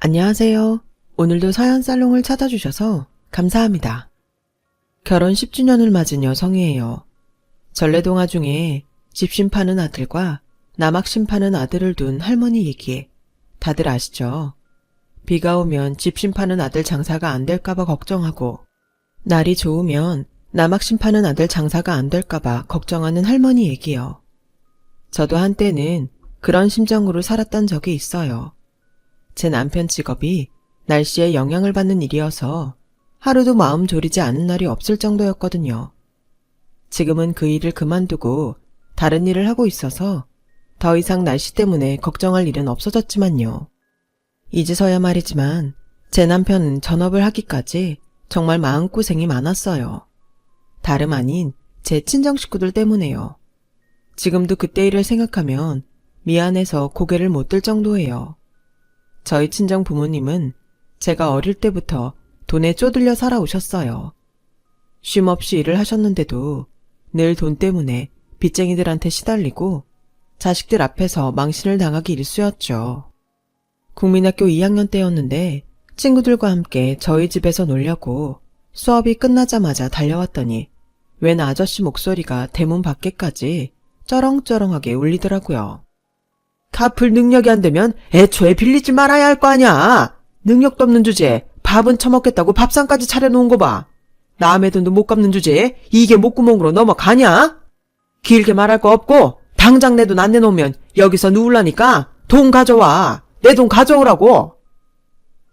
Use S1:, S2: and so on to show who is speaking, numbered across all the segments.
S1: 안녕하세요. 오늘도 서연살롱을 찾아주셔서 감사합니다. 결혼 10주년을 맞은 여성이에요. 전래동화 중에 집신 파는 아들과 남학신 파는 아들을 둔 할머니 얘기 다들 아시죠? 비가 오면 집신 파는 아들 장사가 안 될까봐 걱정하고 날이 좋으면 남학신 파는 아들 장사가 안 될까봐 걱정하는 할머니 얘기요. 저도 한때는 그런 심정으로 살았던 적이 있어요. 제 남편 직업이 날씨에 영향을 받는 일이어서 하루도 마음 졸이지 않은 날이 없을 정도였거든요. 지금은 그 일을 그만두고 다른 일을 하고 있어서 더 이상 날씨 때문에 걱정할 일은 없어졌지만요. 이제서야 말이지만 제 남편은 전업을 하기까지 정말 마음고생이 많았어요. 다름 아닌 제 친정 식구들 때문에요. 지금도 그때 일을 생각하면 미안해서 고개를 못 들 정도예요. 저희 친정 부모님은 제가 어릴 때부터 돈에 쪼들려 살아오셨어요. 쉼없이 일을 하셨는데도 늘 돈 때문에 빚쟁이들한테 시달리고 자식들 앞에서 망신을 당하기 일쑤였죠. 국민학교 2학년 때였는데 친구들과 함께 저희 집에서 놀려고 수업이 끝나자마자 달려왔더니 웬 아저씨 목소리가 대문 밖에까지 쩌렁쩌렁하게 울리더라고요. 갚을 능력이 안 되면 애초에 빌리지 말아야 할 거 아냐. 능력도 없는 주제에 밥은 처먹겠다고 밥상까지 차려놓은 거 봐. 남의 돈도 못 갚는 주제에 이게 목구멍으로 넘어가냐? 길게 말할 거 없고 당장 내 돈 안 내놓으면 여기서 누울라니까 돈 가져와. 내 돈 가져오라고.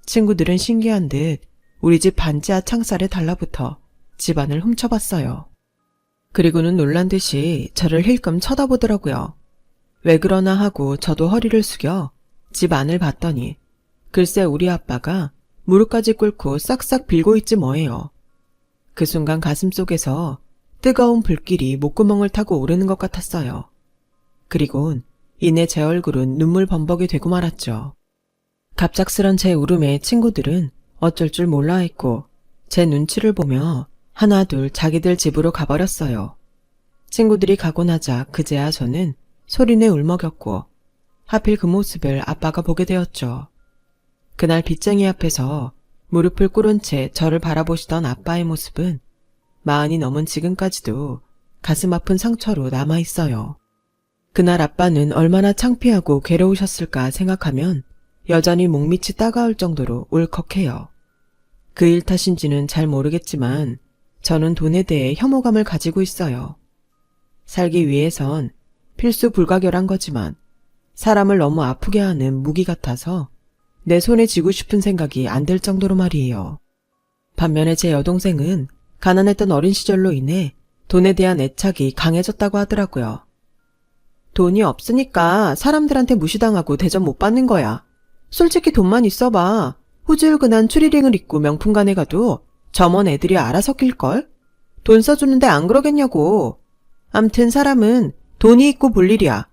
S1: 친구들은 신기한 듯 우리 집 반지하 창살에 달라붙어 집안을 훔쳐봤어요. 그리고는 놀란 듯이 저를 힐끔 쳐다보더라고요. 왜 그러나 하고 저도 허리를 숙여 집 안을 봤더니 글쎄 우리 아빠가 무릎까지 꿇고 싹싹 빌고 있지 뭐예요. 그 순간 가슴속에서 뜨거운 불길이 목구멍을 타고 오르는 것 같았어요. 그리곤 이내 제 얼굴은 눈물 범벅이 되고 말았죠. 갑작스런 제 울음에 친구들은 어쩔 줄 몰라 했고 제 눈치를 보며 하나둘 자기들 집으로 가버렸어요. 친구들이 가고 나자 그제야 저는 소리내 울먹였고 하필 그 모습을 아빠가 보게 되었죠. 그날 빚쟁이 앞에서 무릎을 꿇은 채 저를 바라보시던 아빠의 모습은 40이 넘은 지금까지도 가슴 아픈 상처로 남아있어요. 그날 아빠는 얼마나 창피하고 괴로우셨을까 생각하면 여전히 목밑이 따가울 정도로 울컥해요. 그 일 탓인지는 잘 모르겠지만 저는 돈에 대해 혐오감을 가지고 있어요. 살기 위해선 필수 불가결한 거지만 사람을 너무 아프게 하는 무기 같아서 내 손에 쥐고 싶은 생각이 안 들 정도로 말이에요. 반면에 제 여동생은 가난했던 어린 시절로 인해 돈에 대한 애착이 강해졌다고 하더라고요. 돈이 없으니까 사람들한테 무시당하고 대접 못 받는 거야. 솔직히 돈만 있어봐. 후줄근한 추리링을 입고 명품관에 가도 점원 애들이 알아서 낄걸? 돈 써주는데 안 그러겠냐고. 암튼 사람은 돈이 있고 볼 일이야.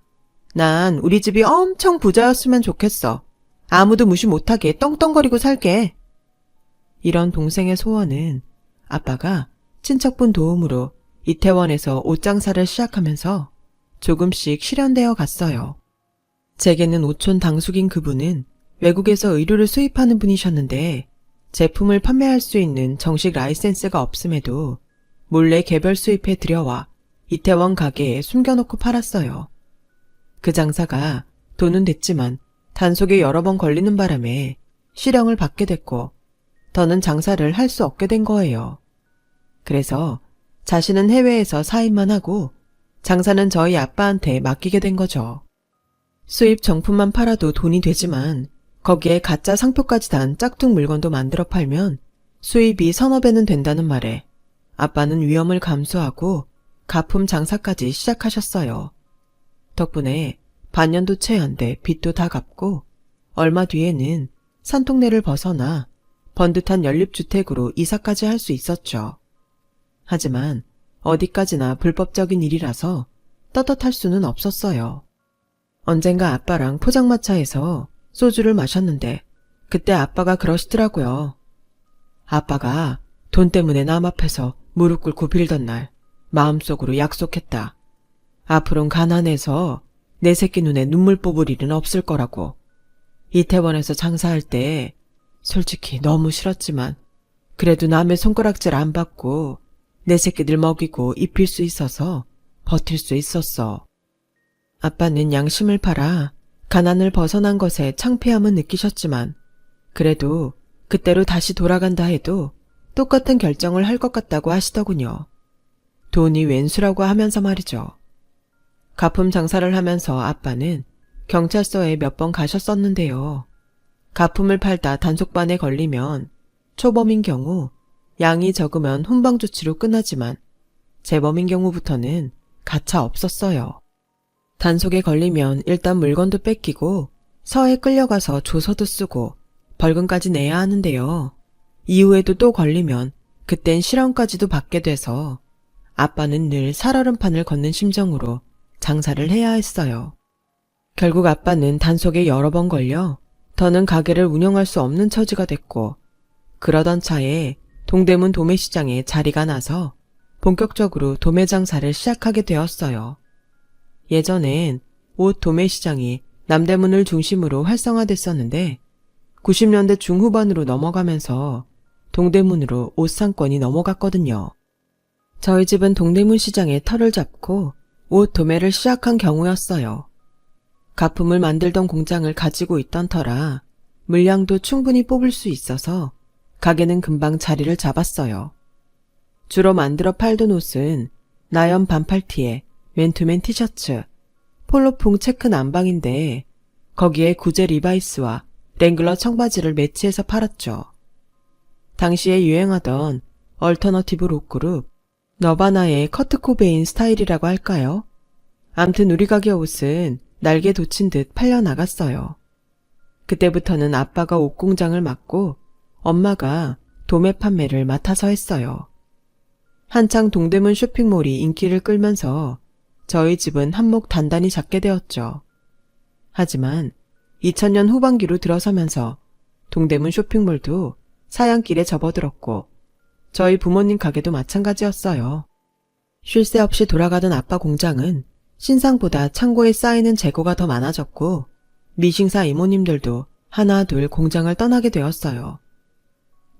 S1: 난 우리 집이 엄청 부자였으면 좋겠어. 아무도 무시 못하게 떵떵거리고 살게. 이런 동생의 소원은 아빠가 친척분 도움으로 이태원에서 옷장사를 시작하면서 조금씩 실현되어 갔어요. 제게는 오촌 당숙인 그분은 외국에서 의류를 수입하는 분이셨는데 제품을 판매할 수 있는 정식 라이센스가 없음에도 몰래 개별 수입해 들여와 이태원 가게에 숨겨놓고 팔았어요. 그 장사가 돈은 됐지만 단속에 여러 번 걸리는 바람에 실형을 받게 됐고 더는 장사를 할 수 없게 된 거예요. 그래서 자신은 해외에서 사입만 하고 장사는 저희 아빠한테 맡기게 된 거죠. 수입 정품만 팔아도 돈이 되지만 거기에 가짜 상표까지 단 짝퉁 물건도 만들어 팔면 수입이 서너 배는 된다는 말에 아빠는 위험을 감수하고 가품 장사까지 시작하셨어요. 덕분에 반년도 채 안 돼 빚도 다 갚고 얼마 뒤에는 산통내를 벗어나 번듯한 연립주택으로 이사까지 할 수 있었죠. 하지만 어디까지나 불법적인 일이라서 떳떳할 수는 없었어요. 언젠가 아빠랑 포장마차에서 소주를 마셨는데 그때 아빠가 그러시더라고요. 아빠가 돈 때문에 남 앞에서 무릎 꿇고 빌던 날 마음속으로 약속했다. 앞으론 가난해서 내 새끼 눈에 눈물 뽑을 일은 없을 거라고. 이태원에서 장사할 때 솔직히 너무 싫었지만 그래도 남의 손가락질 안 받고 내 새끼들 먹이고 입힐 수 있어서 버틸 수 있었어. 아빠는 양심을 팔아 가난을 벗어난 것에 창피함은 느끼셨지만 그래도 그때로 다시 돌아간다 해도 똑같은 결정을 할 것 같다고 하시더군요. 돈이 웬수라고 하면서 말이죠. 가품 장사를 하면서 아빠는 경찰서에 몇 번 가셨었는데요. 가품을 팔다 단속반에 걸리면 초범인 경우 양이 적으면 훈방 조치로 끝나지만 재범인 경우부터는 가차 없었어요. 단속에 걸리면 일단 물건도 뺏기고 서에 끌려가서 조서도 쓰고 벌금까지 내야 하는데요. 이후에도 또 걸리면 그땐 실형까지도 받게 돼서 아빠는 늘 살얼음판을 걷는 심정으로 장사를 해야 했어요. 결국 아빠는 단속에 여러 번 걸려 더는 가게를 운영할 수 없는 처지가 됐고 그러던 차에 동대문 도매시장에 자리가 나서 본격적으로 도매 장사를 시작하게 되었어요. 예전엔 옷 도매시장이 남대문을 중심으로 활성화됐었는데 90년대 중후반으로 넘어가면서 동대문으로 옷 상권이 넘어갔거든요. 저희 집은 동대문 시장에 터를 잡고 옷 도매를 시작한 경우였어요. 가품을 만들던 공장을 가지고 있던 터라 물량도 충분히 뽑을 수 있어서 가게는 금방 자리를 잡았어요. 주로 만들어 팔던 옷은 나염 반팔티에 맨투맨 티셔츠, 폴로풍 체크 남방인데 거기에 구제 리바이스와 랭글러 청바지를 매치해서 팔았죠. 당시에 유행하던 얼터너티브 록그룹 너바나의 커트 코베인 스타일이라고 할까요? 암튼 우리 가게 옷은 날개 돋친 듯 팔려나갔어요. 그때부터는 아빠가 옷 공장을 맡고 엄마가 도매 판매를 맡아서 했어요. 한창 동대문 쇼핑몰이 인기를 끌면서 저희 집은 한몫 단단히 잡게 되었죠. 하지만 2000년 후반기로 들어서면서 동대문 쇼핑몰도 사양길에 접어들었고 저희 부모님 가게도 마찬가지였어요. 쉴 새 없이 돌아가던 아빠 공장은 신상보다 창고에 쌓이는 재고가 더 많아졌고 미싱사 이모님들도 하나 둘 공장을 떠나게 되었어요.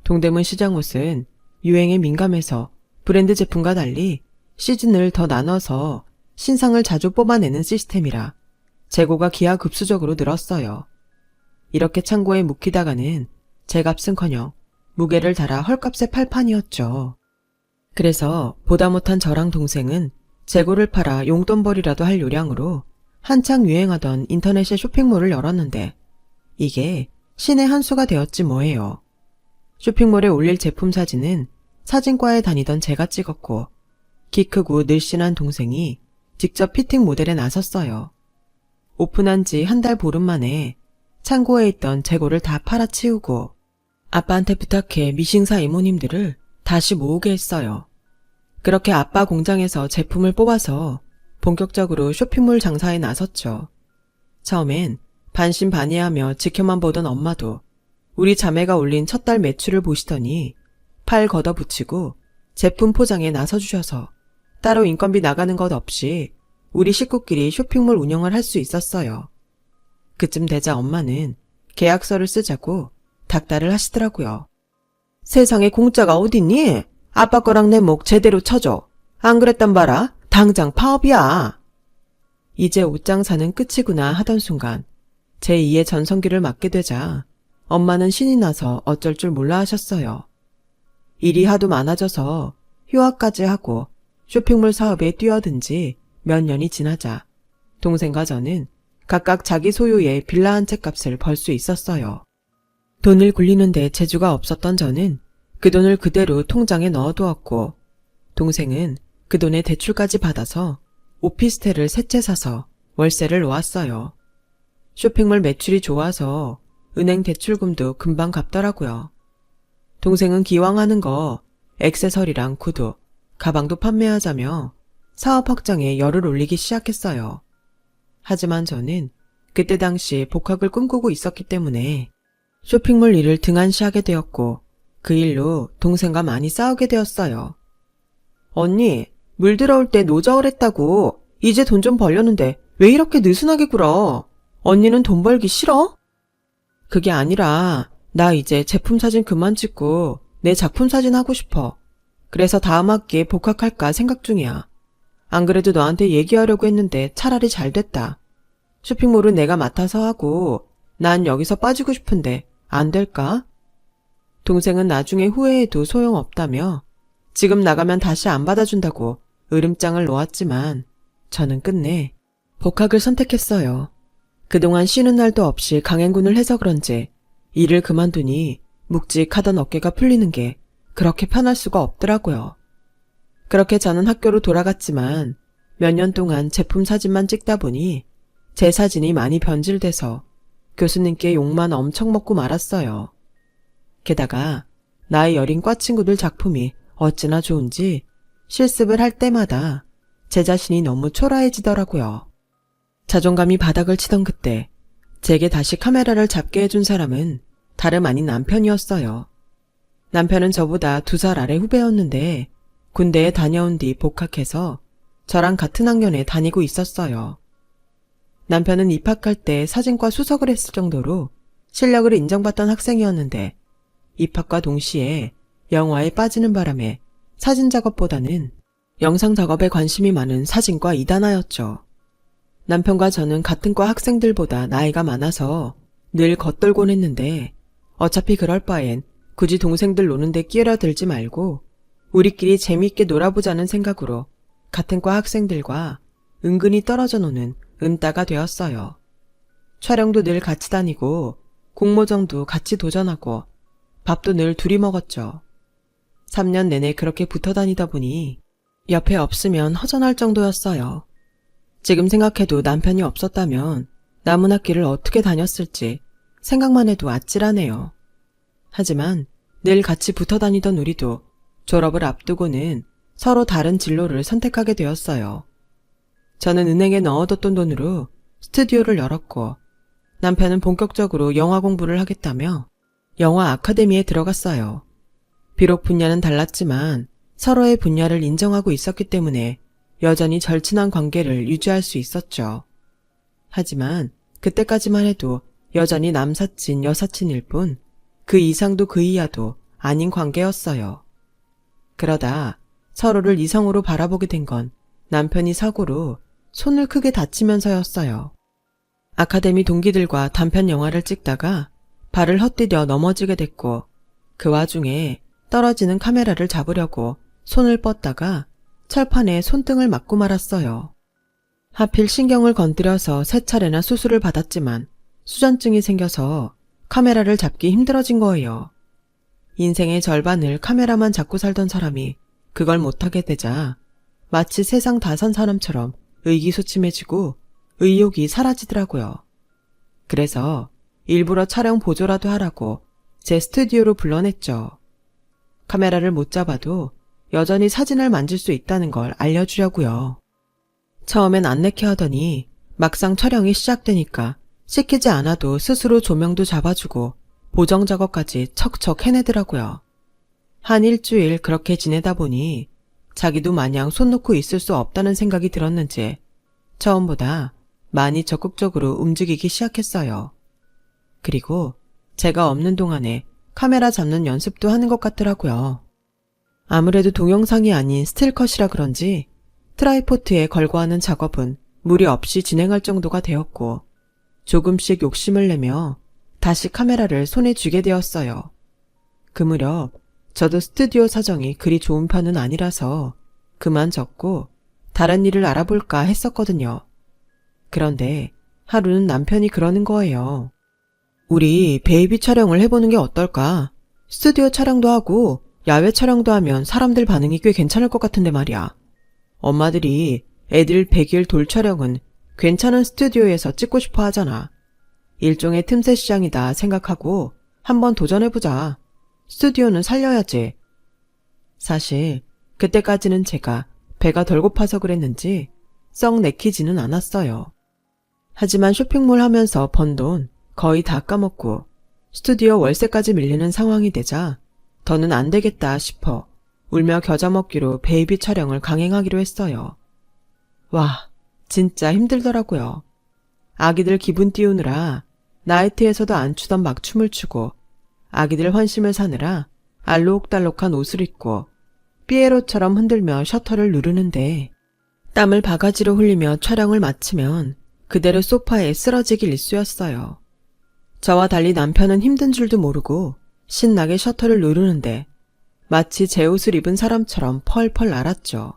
S1: 동대문 시장 옷은 유행에 민감해서 브랜드 제품과 달리 시즌을 더 나눠서 신상을 자주 뽑아내는 시스템이라 재고가 기하급수적으로 늘었어요. 이렇게 창고에 묵히다가는 제값은커녕 무게를 달아 헐값에 팔 판이었죠. 그래서 보다 못한 저랑 동생은 재고를 팔아 용돈벌이라도 할 요량으로 한창 유행하던 인터넷의 쇼핑몰을 열었는데 이게 신의 한 수가 되었지 뭐예요. 쇼핑몰에 올릴 제품 사진은 사진과에 다니던 제가 찍었고 키 크고 늘씬한 동생이 직접 피팅 모델에 나섰어요. 오픈한 지 한 달 보름 만에 창고에 있던 재고를 다 팔아치우고 아빠한테 부탁해 미싱사 이모님들을 다시 모으게 했어요. 그렇게 아빠 공장에서 제품을 뽑아서 본격적으로 쇼핑몰 장사에 나섰죠. 처음엔 반신반의하며 지켜만 보던 엄마도 우리 자매가 올린 첫 달 매출을 보시더니 팔 걷어붙이고 제품 포장에 나서주셔서 따로 인건비 나가는 것 없이 우리 식구끼리 쇼핑몰 운영을 할 수 있었어요. 그쯤 되자 엄마는 계약서를 쓰자고 닥달을 하시더라고요. 세상에 공짜가 어딨니? 아빠 거랑 내 목 제대로 쳐줘. 안 그랬단 봐라. 당장 파업이야. 이제 옷장사는 끝이구나 하던 순간 제2의 전성기를 맞게 되자 엄마는 신이 나서 어쩔 줄 몰라 하셨어요. 일이 하도 많아져서 휴학까지 하고 쇼핑몰 사업에 뛰어든 지 몇 년이 지나자 동생과 저는 각각 자기 소유의 빌라 한 채 값을 벌 수 있었어요. 돈을 굴리는데 재주가 없었던 저는 그 돈을 그대로 통장에 넣어두었고 동생은 그 돈에 대출까지 받아서 오피스텔을 세 채 사서 월세를 놓았어요. 쇼핑몰 매출이 좋아서 은행 대출금도 금방 갚더라고요. 동생은 기왕 하는 거 액세서리랑 구두, 가방도 판매하자며 사업 확장에 열을 올리기 시작했어요. 하지만 저는 그때 당시 복학을 꿈꾸고 있었기 때문에 쇼핑몰 일을 등한시하게 되었고 그 일로 동생과 많이 싸우게 되었어요. 언니, 물 들어올 때 노저울 했다고. 이제 돈 좀 벌렸는데 왜 이렇게 느슨하게 굴어? 언니는 돈 벌기 싫어? 그게 아니라 나 이제 제품 사진 그만 찍고 내 작품 사진 하고 싶어. 그래서 다음 학기에 복학할까 생각 중이야. 안 그래도 너한테 얘기하려고 했는데 차라리 잘 됐다. 쇼핑몰은 내가 맡아서 하고 난 여기서 빠지고 싶은데 안 될까? 동생은 나중에 후회해도 소용없다며 지금 나가면 다시 안 받아준다고 으름장을 놓았지만 저는 끝내 복학을 선택했어요. 그동안 쉬는 날도 없이 강행군을 해서 그런지 일을 그만두니 묵직하던 어깨가 풀리는 게 그렇게 편할 수가 없더라고요. 그렇게 저는 학교로 돌아갔지만 몇 년 동안 제품 사진만 찍다 보니 제 사진이 많이 변질돼서 교수님께 욕만 엄청 먹고 말았어요. 게다가 나이 어린 과 친구들 작품이 어찌나 좋은지 실습을 할 때마다 제 자신이 너무 초라해지더라고요. 자존감이 바닥을 치던 그때 제게 다시 카메라를 잡게 해준 사람은 다름 아닌 남편이었어요. 남편은 저보다 2살 아래 후배였는데 군대에 다녀온 뒤 복학해서 저랑 같은 학년에 다니고 있었어요. 남편은 입학할 때 사진과 수석을 했을 정도로 실력을 인정받던 학생이었는데 입학과 동시에 영화에 빠지는 바람에 사진 작업보다는 영상 작업에 관심이 많은 사진과 이단하였죠. 남편과 저는 같은 과 학생들보다 나이가 많아서 늘 겉돌곤 했는데 어차피 그럴 바엔 굳이 동생들 노는데 끼어들지 말고 우리끼리 재미있게 놀아보자는 생각으로 같은 과 학생들과 은근히 떨어져 노는 은따가 되었어요. 촬영도 늘 같이 다니고 공모전도 같이 도전하고 밥도 늘 둘이 먹었죠. 3년 내내 그렇게 붙어 다니다 보니 옆에 없으면 허전할 정도였어요. 지금 생각해도 남편이 없었다면 남은 학기를 어떻게 다녔을지 생각만 해도 아찔하네요. 하지만 늘 같이 붙어 다니던 우리도 졸업을 앞두고는 서로 다른 진로를 선택하게 되었어요. 저는 은행에 넣어뒀던 돈으로 스튜디오를 열었고 남편은 본격적으로 영화 공부를 하겠다며 영화 아카데미에 들어갔어요. 비록 분야는 달랐지만 서로의 분야를 인정하고 있었기 때문에 여전히 절친한 관계를 유지할 수 있었죠. 하지만 그때까지만 해도 여전히 남사친 여사친일 뿐 그 이상도 그 이하도 아닌 관계였어요. 그러다 서로를 이성으로 바라보게 된 건 남편이 사고로 손을 크게 다치면서였어요. 아카데미 동기들과 단편 영화를 찍다가 발을 헛디뎌 넘어지게 됐고 그 와중에 떨어지는 카메라를 잡으려고 손을 뻗다가 철판에 손등을 맞고 말았어요. 하필 신경을 건드려서 3차례나 수술을 받았지만 수전증이 생겨서 카메라를 잡기 힘들어진 거예요. 인생의 절반을 카메라만 잡고 살던 사람이 그걸 못하게 되자 마치 세상 다 산 사람처럼 의기소침해지고 의욕이 사라지더라고요. 그래서 일부러 촬영 보조라도 하라고 제 스튜디오로 불러냈죠. 카메라를 못 잡아도 여전히 사진을 만질 수 있다는 걸 알려주려고요. 처음엔 안 내켜 하더니 막상 촬영이 시작되니까 시키지 않아도 스스로 조명도 잡아주고 보정 작업까지 척척 해내더라고요. 한 일주일 그렇게 지내다 보니 자기도 마냥 손 놓고 있을 수 없다는 생각이 들었는지 처음보다 많이 적극적으로 움직이기 시작했어요. 그리고 제가 없는 동안에 카메라 잡는 연습도 하는 것 같더라고요. 아무래도 동영상이 아닌 스틸컷이라 그런지 트라이포트에 걸고 하는 작업은 무리 없이 진행할 정도가 되었고 조금씩 욕심을 내며 다시 카메라를 손에 쥐게 되었어요. 그 무렵 저도 스튜디오 사정이 그리 좋은 편은 아니라서 그만 졌고 다른 일을 알아볼까 했었거든요. 그런데 하루는 남편이 그러는 거예요. 우리 베이비 촬영을 해보는 게 어떨까? 스튜디오 촬영도 하고 야외 촬영도 하면 사람들 반응이 꽤 괜찮을 것 같은데 말이야. 엄마들이 애들 100일 돌 촬영은 괜찮은 스튜디오에서 찍고 싶어 하잖아. 일종의 틈새 시장이다 생각하고 한번 도전해보자. 스튜디오는 살려야지. 사실 그때까지는 제가 배가 덜 고파서 그랬는지 썩 내키지는 않았어요. 하지만 쇼핑몰 하면서 번 돈 거의 다 까먹고 스튜디오 월세까지 밀리는 상황이 되자 더는 안 되겠다 싶어 울며 겨자 먹기로 베이비 촬영을 강행하기로 했어요. 와, 진짜 힘들더라고요. 아기들 기분 띄우느라 나이트에서도 안 추던 막춤을 추고 아기들 환심을 사느라 알록달록한 옷을 입고 삐에로처럼 흔들며 셔터를 누르는데 땀을 바가지로 흘리며 촬영을 마치면 그대로 소파에 쓰러지기 일쑤였어요. 저와 달리 남편은 힘든 줄도 모르고 신나게 셔터를 누르는데 마치 제 옷을 입은 사람처럼 펄펄 날았죠.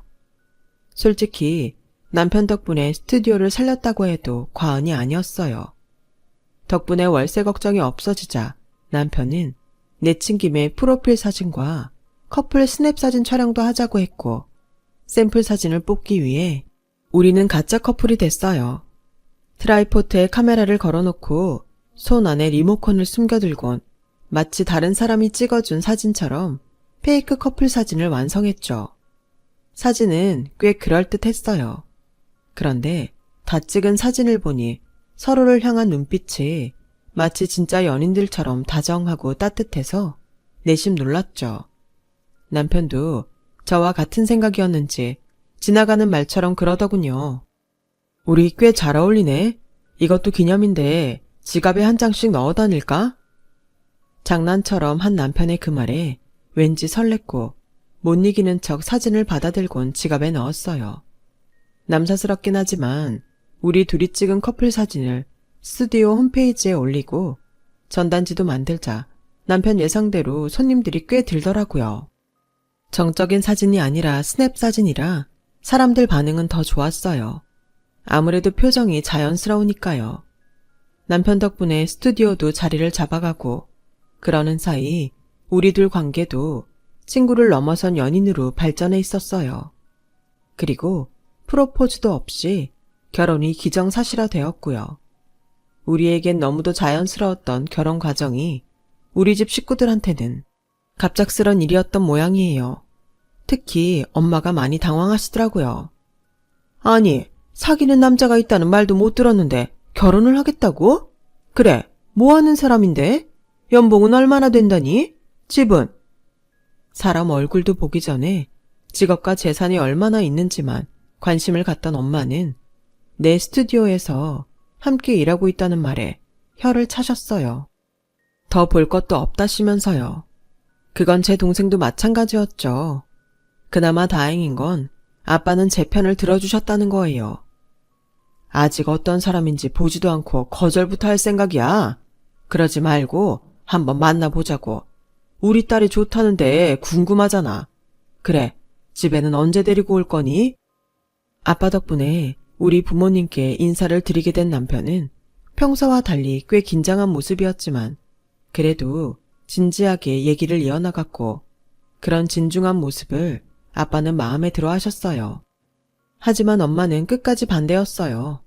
S1: 솔직히 남편 덕분에 스튜디오를 살렸다고 해도 과언이 아니었어요. 덕분에 월세 걱정이 없어지자 남편은 내친 김에 프로필 사진과 커플 스냅 사진 촬영도 하자고 했고 샘플 사진을 뽑기 위해 우리는 가짜 커플이 됐어요. 트라이포트에 카메라를 걸어놓고 손 안에 리모컨을 숨겨들곤 마치 다른 사람이 찍어준 사진처럼 페이크 커플 사진을 완성했죠. 사진은 꽤 그럴듯했어요. 그런데 다 찍은 사진을 보니 서로를 향한 눈빛이 마치 진짜 연인들처럼 다정하고 따뜻해서 내심 놀랐죠. 남편도 저와 같은 생각이었는지 지나가는 말처럼 그러더군요. 우리 꽤 잘 어울리네. 이것도 기념인데 지갑에 한 장씩 넣어 다닐까? 장난처럼 한 남편의 그 말에 왠지 설렜고 못 이기는 척 사진을 받아들곤 지갑에 넣었어요. 남사스럽긴 하지만 우리 둘이 찍은 커플 사진을 스튜디오 홈페이지에 올리고 전단지도 만들자 남편 예상대로 손님들이 꽤 들더라고요. 정적인 사진이 아니라 스냅 사진이라 사람들 반응은 더 좋았어요. 아무래도 표정이 자연스러우니까요. 남편 덕분에 스튜디오도 자리를 잡아가고 그러는 사이 우리 둘 관계도 친구를 넘어선 연인으로 발전해 있었어요. 그리고 프로포즈도 없이 결혼이 기정사실화되었고요. 우리에겐 너무도 자연스러웠던 결혼 과정이 우리 집 식구들한테는 갑작스런 일이었던 모양이에요. 특히 엄마가 많이 당황하시더라고요. 아니, 사귀는 남자가 있다는 말도 못 들었는데 결혼을 하겠다고? 그래, 뭐 하는 사람인데? 연봉은 얼마나 된다니? 집은? 사람 얼굴도 보기 전에 직업과 재산이 얼마나 있는지만 관심을 갖던 엄마는 내 스튜디오에서 함께 일하고 있다는 말에 혀를 차셨어요. 더 볼 것도 없다시면서요. 그건 제 동생도 마찬가지였죠. 그나마 다행인 건 아빠는 제 편을 들어주셨다는 거예요. 아직 어떤 사람인지 보지도 않고 거절부터 할 생각이야. 그러지 말고 한번 만나보자고. 우리 딸이 좋다는데 궁금하잖아. 그래, 집에는 언제 데리고 올 거니? 아빠 덕분에 우리 부모님께 인사를 드리게 된 남편은 평소와 달리 꽤 긴장한 모습이었지만 그래도 진지하게 얘기를 이어나갔고 그런 진중한 모습을 아빠는 마음에 들어 하셨어요. 하지만 엄마는 끝까지 반대였어요.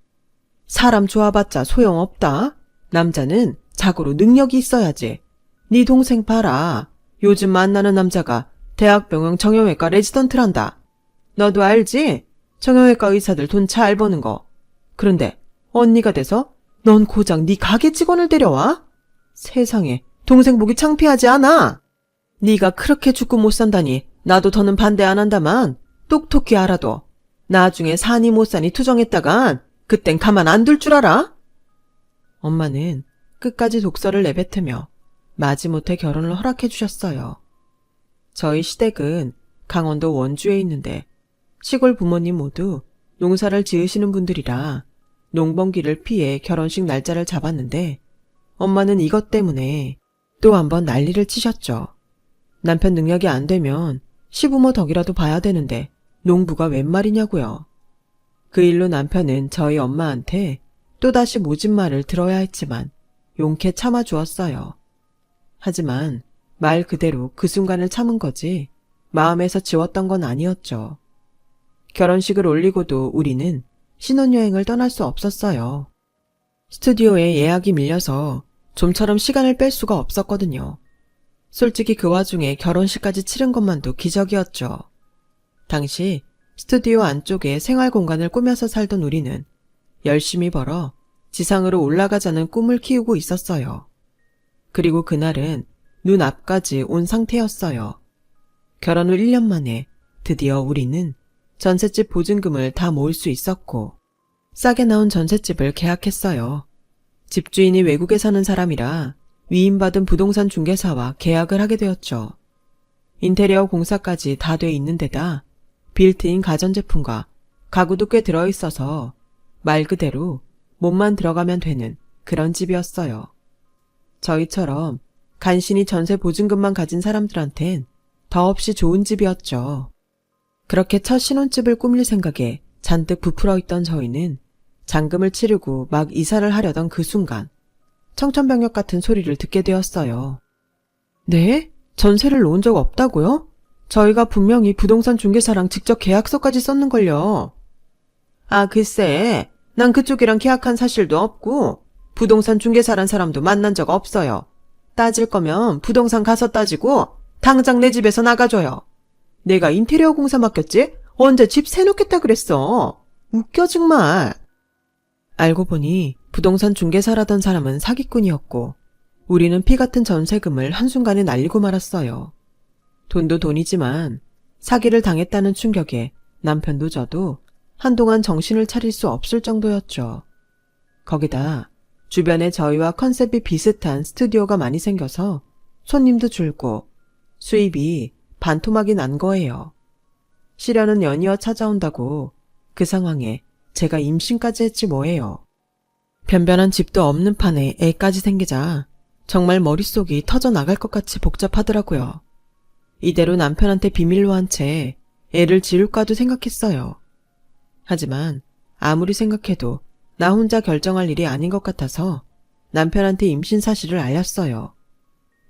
S1: 사람 좋아봤자 소용없다. 남자는 자고로 능력이 있어야지. 네 동생 봐라. 요즘 만나는 남자가 대학병원 정형외과 레지던트란다. 너도 알지? 정형외과 의사들 돈 잘 버는 거. 그런데 언니가 돼서 넌 고작 네 가게 직원을 데려와? 세상에, 동생 보기 창피하지 않아? 네가 그렇게 죽고 못 산다니 나도 더는 반대 안 한다만 똑똑히 알아둬. 나중에 사니 못 사니 투정했다간 그땐 가만 안 둘 줄 알아? 엄마는 끝까지 독설을 내뱉으며 마지못해 결혼을 허락해 주셨어요. 저희 시댁은 강원도 원주에 있는데 시골 부모님 모두 농사를 지으시는 분들이라 농번기를 피해 결혼식 날짜를 잡았는데 엄마는 이것 때문에 또 한 번 난리를 치셨죠. 남편 능력이 안 되면 시부모 덕이라도 봐야 되는데 농부가 웬 말이냐고요. 그 일로 남편은 저희 엄마한테 또다시 모진 말을 들어야 했지만 용케 참아주었어요. 하지만 말 그대로 그 순간을 참은 거지 마음에서 지웠던 건 아니었죠. 결혼식을 올리고도 우리는 신혼여행을 떠날 수 없었어요. 스튜디오에 예약이 밀려서 좀처럼 시간을 뺄 수가 없었거든요. 솔직히 그 와중에 결혼식까지 치른 것만도 기적이었죠. 당시 스튜디오 안쪽에 생활 공간을 꾸며서 살던 우리는 열심히 벌어 지상으로 올라가자는 꿈을 키우고 있었어요. 그리고 그날은 눈 앞까지 온 상태였어요. 결혼 후 1년 만에 드디어 우리는 전셋집 보증금을 다 모을 수 있었고 싸게 나온 전셋집을 계약했어요. 집주인이 외국에 사는 사람이라 위임받은 부동산 중개사와 계약을 하게 되었죠. 인테리어 공사까지 다 돼 있는 데다 빌트인 가전제품과 가구도 꽤 들어있어서 말 그대로 몸만 들어가면 되는 그런 집이었어요. 저희처럼 간신히 전세 보증금만 가진 사람들한텐 더없이 좋은 집이었죠. 그렇게 첫 신혼집을 꾸밀 생각에 잔뜩 부풀어 있던 저희는 잔금을 치르고 막 이사를 하려던 그 순간 청천벽력 같은 소리를 듣게 되었어요. 네? 전세를 놓은 적 없다고요? 저희가 분명히 부동산 중개사랑 직접 계약서까지 썼는걸요. 아, 글쎄, 난 그쪽이랑 계약한 사실도 없고 부동산 중개사란 사람도 만난 적 없어요. 따질 거면 부동산 가서 따지고 당장 내 집에서 나가줘요. 내가 인테리어 공사 맡겼지? 언제 집 세놓겠다 그랬어. 웃겨 정말. 알고 보니 부동산 중개사라던 사람은 사기꾼이었고 우리는 피 같은 전세금을 한순간에 날리고 말았어요. 돈도 돈이지만 사기를 당했다는 충격에 남편도 저도 한동안 정신을 차릴 수 없을 정도였죠. 거기다 주변에 저희와 컨셉이 비슷한 스튜디오가 많이 생겨서 손님도 줄고 수입이 반토막이 난 거예요. 시련은 연이어 찾아온다고 그 상황에 제가 임신까지 했지 뭐예요. 변변한 집도 없는 판에 애까지 생기자 정말 머릿속이 터져나갈 것 같이 복잡하더라고요. 이대로 남편한테 비밀로 한 채 애를 지울까도 생각했어요. 하지만 아무리 생각해도 나 혼자 결정할 일이 아닌 것 같아서 남편한테 임신 사실을 알렸어요.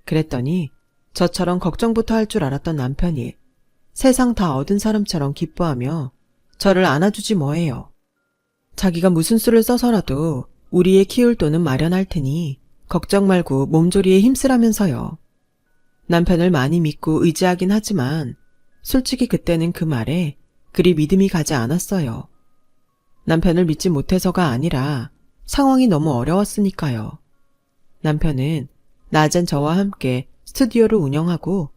S1: 그랬더니 저처럼 걱정부터 할 줄 알았던 남편이 세상 다 얻은 사람처럼 기뻐하며 저를 안아주지 뭐예요. 자기가 무슨 수를 써서라도 우리 애 키울 돈은 마련할 테니 걱정 말고 몸조리에 힘쓰라면서요. 남편을 많이 믿고 의지하긴 하지만 솔직히 그때는 그 말에 그리 믿음이 가지 않았어요. 남편을 믿지 못해서가 아니라 상황이 너무 어려웠으니까요. 남편은 낮엔 저와 함께 스튜디오를 운영하고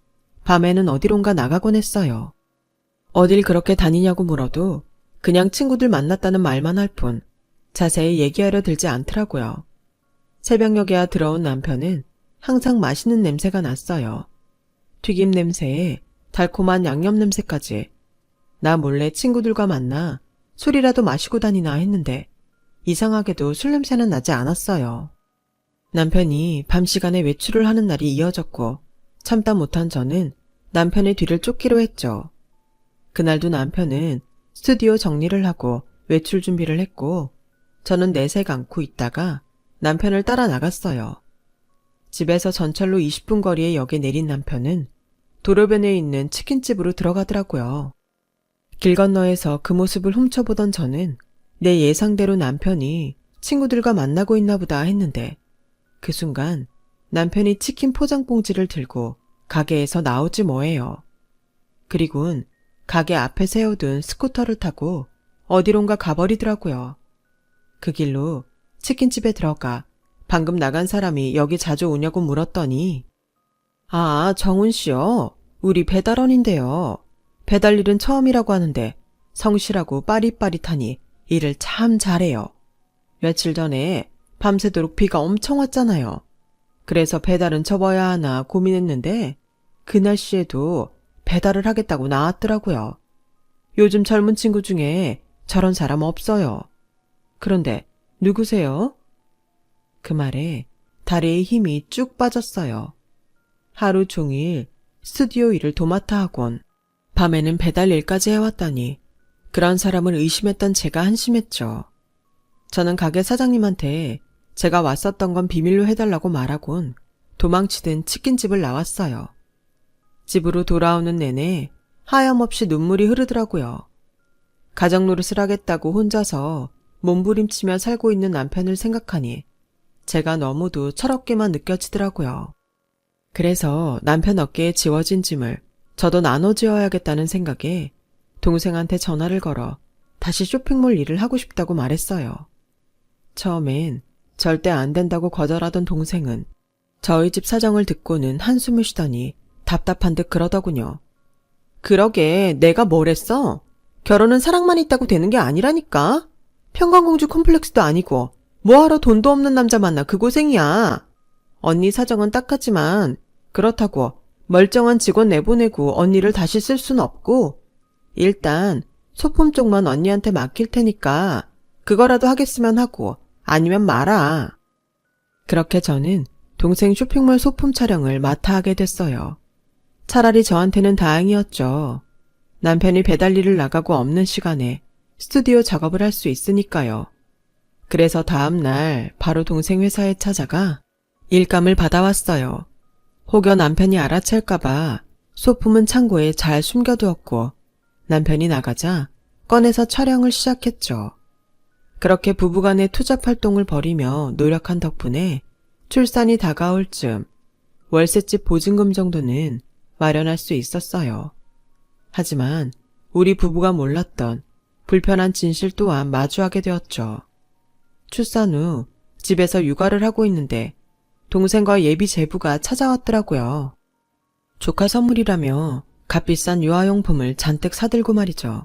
S1: 밤에는 어디론가 나가곤 했어요. 어딜 그렇게 다니냐고 물어도 그냥 친구들 만났다는 말만 할 뿐 자세히 얘기하려 들지 않더라고요. 새벽녘에야 들어온 남편은 항상 맛있는 냄새가 났어요. 튀김 냄새에 달콤한 양념 냄새까지. 나 몰래 친구들과 만나 술이라도 마시고 다니나 했는데 이상하게도 술 냄새는 나지 않았어요. 남편이 밤 시간에 외출을 하는 날이 이어졌고 참다 못한 저는 남편의 뒤를 쫓기로 했죠. 그날도 남편은 스튜디오 정리를 하고 외출 준비를 했고 저는 내색 않고 있다가 남편을 따라 나갔어요. 집에서 전철로 20분 거리의 역에 내린 남편은 도로변에 있는 치킨집으로 들어가더라고요. 길 건너에서 그 모습을 훔쳐보던 저는 내 예상대로 남편이 친구들과 만나고 있나 보다 했는데 그 순간 남편이 치킨 포장봉지를 들고 가게에서 나오지 뭐예요. 그리고는 가게 앞에 세워둔 스쿠터를 타고 어디론가 가버리더라고요. 그 길로 치킨집에 들어가 방금 나간 사람이 여기 자주 오냐고 물었더니 아, 정훈 씨요. 우리 배달원인데요. 배달 일은 처음이라고 하는데 성실하고 빠릿빠릿하니 일을 참 잘해요. 며칠 전에 밤새도록 비가 엄청 왔잖아요. 그래서 배달은 접어야 하나 고민했는데 그 날씨에도 배달을 하겠다고 나왔더라고요. 요즘 젊은 친구 중에 저런 사람 없어요. 그런데 누구세요? 그 말에 다리에 힘이 쭉 빠졌어요. 하루 종일 스튜디오 일을 도맡아 하곤 밤에는 배달 일까지 해왔다니 그런 사람을 의심했던 제가 한심했죠. 저는 가게 사장님한테 제가 왔었던 건 비밀로 해달라고 말하곤 도망치듯 치킨집을 나왔어요. 집으로 돌아오는 내내 하염없이 눈물이 흐르더라고요. 가정 노릇을 하겠다고 혼자서 몸부림치며 살고 있는 남편을 생각하니 제가 너무도 철없게만 느껴지더라고요. 그래서 남편 어깨에 지워진 짐을 저도 나눠지어야겠다는 생각에 동생한테 전화를 걸어 다시 쇼핑몰 일을 하고 싶다고 말했어요. 처음엔 절대 안 된다고 거절하던 동생은 저희 집 사정을 듣고는 한숨을 쉬더니 답답한 듯 그러더군요. 그러게 내가 뭘 했어? 결혼은 사랑만 있다고 되는 게 아니라니까. 평강공주 콤플렉스도 아니고 뭐하러 돈도 없는 남자 만나 그 고생이야. 언니 사정은 딱하지만 그렇다고 멀쩡한 직원 내보내고 언니를 다시 쓸 순 없고 일단 소품 쪽만 언니한테 맡길 테니까 그거라도 하겠으면 하고 아니면 말아. 그렇게 저는 동생 쇼핑몰 소품 촬영을 맡아 하게 됐어요. 차라리 저한테는 다행이었죠. 남편이 배달 일을 나가고 없는 시간에 스튜디오 작업을 할 수 있으니까요. 그래서 다음날 바로 동생 회사에 찾아가 일감을 받아왔어요. 혹여 남편이 알아챌까봐 소품은 창고에 잘 숨겨두었고 남편이 나가자 꺼내서 촬영을 시작했죠. 그렇게 부부간의 투잡 활동을 벌이며 노력한 덕분에 출산이 다가올 즈음 월세집 보증금 정도는 마련할 수 있었어요. 하지만 우리 부부가 몰랐던 불편한 진실 또한 마주하게 되었죠. 출산 후 집에서 육아를 하고 있는데 동생과 예비 제부가 찾아왔더라고요. 조카 선물이라며 값비싼 유아용품을 잔뜩 사들고 말이죠.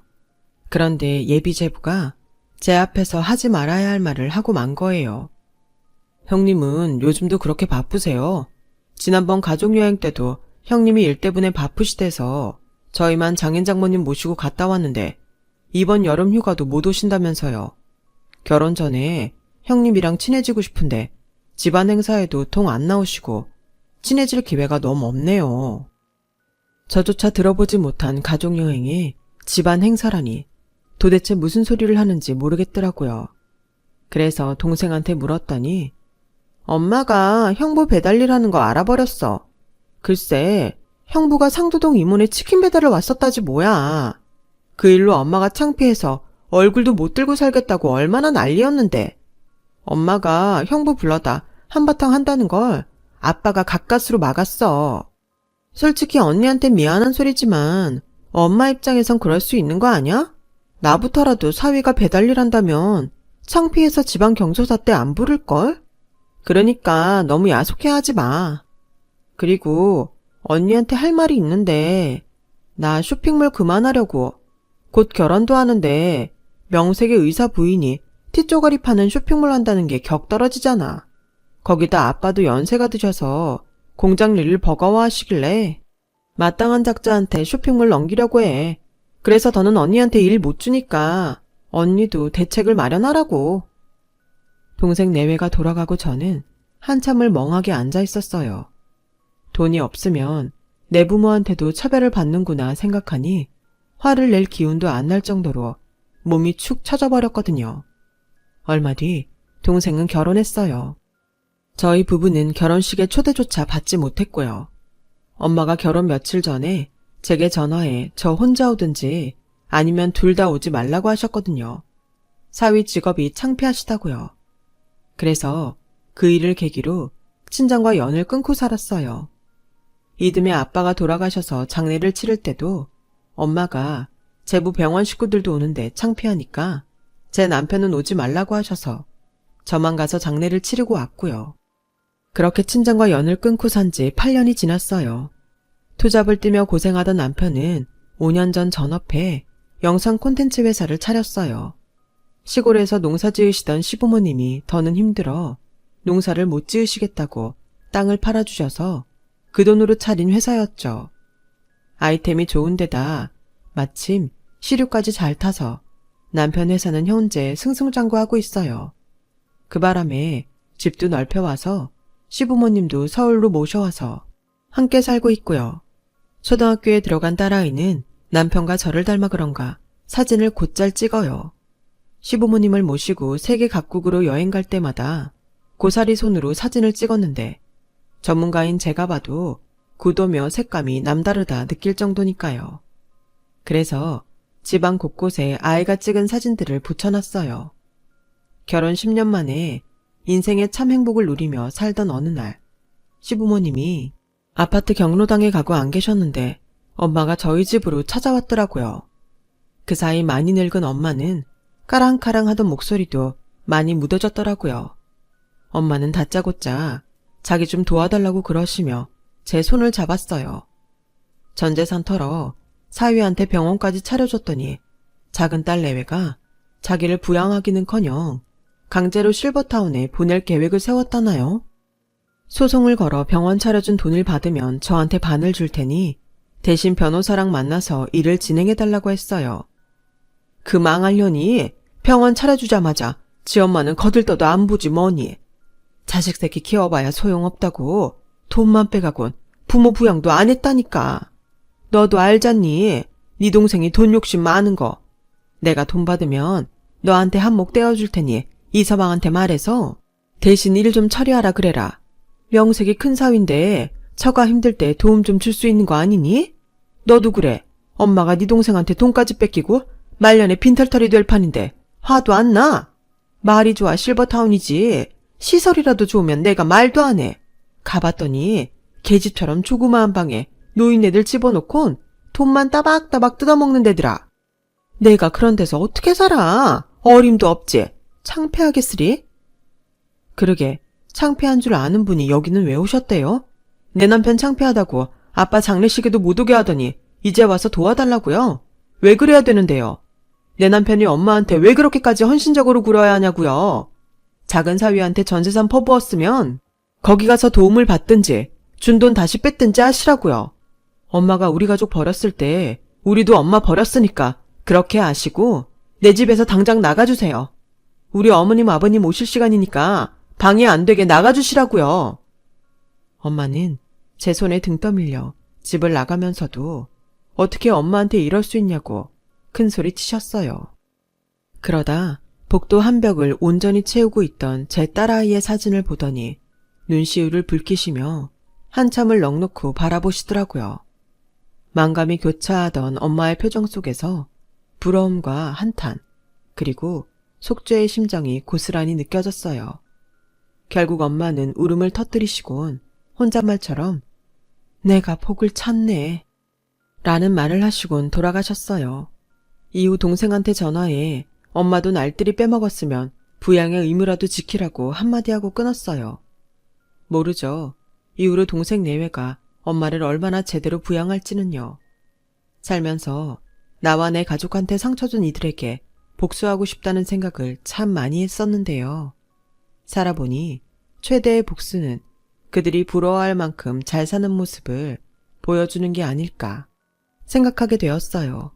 S1: 그런데 예비 제부가 제 앞에서 하지 말아야 할 말을 하고 만 거예요. 형님은 요즘도 그렇게 바쁘세요? 지난번 가족여행 때도 형님이 일 때문에 바쁘시대서 저희만 장인 장모님 모시고 갔다 왔는데 이번 여름 휴가도 못 오신다면서요. 결혼 전에 형님이랑 친해지고 싶은데 집안 행사에도 통 안 나오시고 친해질 기회가 너무 없네요. 저조차 들어보지 못한 가족여행에 집안 행사라니 도대체 무슨 소리를 하는지 모르겠더라고요. 그래서 동생한테 물었더니 엄마가 형부 배달일 하는 거 알아버렸어. 글쎄 형부가 상도동 이모네 치킨 배달을 왔었다지 뭐야. 그 일로 엄마가 창피해서 얼굴도 못 들고 살겠다고 얼마나 난리였는데 엄마가 형부 불러다 한바탕 한다는 걸 아빠가 가까스로 막았어. 솔직히 언니한테 미안한 소리지만 엄마 입장에선 그럴 수 있는 거 아니야? 나부터라도 사위가 배달일 한다면 창피해서 지방 경조사 때 안 부를걸? 그러니까 너무 야속해하지 마. 그리고 언니한테 할 말이 있는데 나 쇼핑몰 그만하려고 곧 결혼도 하는데 명색의 의사 부인이 티쪼가리 파는 쇼핑몰 한다는 게 격떨어지잖아. 거기다 아빠도 연세가 드셔서 공장 일을 버거워하시길래 마땅한 작자한테 쇼핑몰 넘기려고 해. 그래서 더는 언니한테 일 못 주니까 언니도 대책을 마련하라고. 동생 내외가 돌아가고 저는 한참을 멍하게 앉아 있었어요. 돈이 없으면 내 부모한테도 차별을 받는구나 생각하니 화를 낼 기운도 안 날 정도로 몸이 축 처져버렸거든요. 얼마 뒤 동생은 결혼했어요. 저희 부부는 결혼식에 초대조차 받지 못했고요. 엄마가 결혼 며칠 전에 제게 전화해 저 혼자 오든지 아니면 둘 다 오지 말라고 하셨거든요. 사위 직업이 창피하시다고요. 그래서 그 일을 계기로 친정과 연을 끊고 살았어요. 이듬해 아빠가 돌아가셔서 장례를 치를 때도 엄마가 제부 병원 식구들도 오는데 창피하니까 제 남편은 오지 말라고 하셔서 저만 가서 장례를 치르고 왔고요. 그렇게 친정과 연을 끊고 산 지 8년이 지났어요. 투잡을 뛰며 고생하던 남편은 5년 전 전업해 영상 콘텐츠 회사를 차렸어요. 시골에서 농사 지으시던 시부모님이 더는 힘들어 농사를 못 지으시겠다고 땅을 팔아주셔서 그 돈으로 차린 회사였죠. 아이템이 좋은 데다 마침 시류까지 잘 타서 남편 회사는 현재 승승장구하고 있어요. 그 바람에 집도 넓혀와서 시부모님도 서울로 모셔와서 함께 살고 있고요. 초등학교에 들어간 딸아이는 남편과 저를 닮아 그런가 사진을 곧잘 찍어요. 시부모님을 모시고 세계 각국으로 여행 갈 때마다 고사리 손으로 사진을 찍었는데 전문가인 제가 봐도 구도며 색감이 남다르다 느낄 정도니까요. 그래서 집안 곳곳에 아이가 찍은 사진들을 붙여놨어요. 결혼 10년 만에 인생의 참 행복을 누리며 살던 어느 날 시부모님이 아파트 경로당에 가고 안 계셨는데 엄마가 저희 집으로 찾아왔더라고요. 그 사이 많이 늙은 엄마는 까랑까랑 하던 목소리도 많이 묻어졌더라고요. 엄마는 다짜고짜 자기 좀 도와달라고 그러시며 제 손을 잡았어요. 전 재산 털어 사위한테 병원까지 차려줬더니 작은 딸 내외가 자기를 부양하기는커녕 강제로 실버타운에 보낼 계획을 세웠다나요? 소송을 걸어 병원 차려준 돈을 받으면 저한테 반을 줄 테니 대신 변호사랑 만나서 일을 진행해달라고 했어요. 그 망할려니 병원 차려주자마자 지 엄마는 거들떠도 안 보지 뭐니. 자식 새끼 키워봐야 소용없다고 돈만 빼가곤 부모 부양도 안 했다니까. 너도 알잖니? 네 동생이 돈 욕심 많은 거. 내가 돈 받으면 너한테 한몫 떼어줄 테니 이서방한테 말해서 대신 일 좀 처리하라 그래라. 명색이 큰 사위인데 처가 힘들 때 도움 좀 줄 수 있는 거 아니니? 너도 그래. 엄마가 네 동생한테 돈까지 뺏기고 말년에 빈털털이 될 판인데 화도 안 나? 말이 좋아 실버타운이지. 시설이라도 좋으면 내가 말도 안 해. 가봤더니 계집처럼 조그마한 방에 노인네들 집어넣곤 돈만 따박따박 뜯어먹는 데더라. 내가 그런 데서 어떻게 살아? 어림도 없지. 창피하겠으리? 그러게 창피한 줄 아는 분이 여기는 왜 오셨대요? 내 남편 창피하다고 아빠 장례식에도 못 오게 하더니 이제 와서 도와달라고요? 왜 그래야 되는데요? 내 남편이 엄마한테 왜 그렇게까지 헌신적으로 굴어야 하냐고요? 작은 사위한테 전재산 퍼부었으면 거기 가서 도움을 받든지 준 돈 다시 뺐든지 하시라고요. 엄마가 우리 가족 버렸을 때 우리도 엄마 버렸으니까 그렇게 아시고 내 집에서 당장 나가주세요. 우리 어머님 아버님 오실 시간이니까 방해 안 되게 나가주시라고요. 엄마는 제 손에 등 떠밀려 집을 나가면서도 어떻게 엄마한테 이럴 수 있냐고 큰 소리 치셨어요. 그러다 복도 한 벽을 온전히 채우고 있던 제 딸아이의 사진을 보더니 눈시울을 붉히시며 한참을 넋놓고 바라보시더라고요. 만감이 교차하던 엄마의 표정 속에서 부러움과 한탄, 그리고 속죄의 심정이 고스란히 느껴졌어요. 결국 엄마는 울음을 터뜨리시곤 혼잣말처럼 내가 복을 찾네 라는 말을 하시곤 돌아가셨어요. 이후 동생한테 전화해 엄마도 날들이 빼먹었으면 부양의 의무라도 지키라고 한마디 하고 끊었어요. 모르죠. 이후로 동생 내외가 엄마를 얼마나 제대로 부양할지는요. 살면서 나와 내 가족한테 상처 준 이들에게 복수하고 싶다는 생각을 참 많이 했었는데요. 살아보니 최대의 복수는 그들이 부러워할 만큼 잘 사는 모습을 보여주는 게 아닐까 생각하게 되었어요.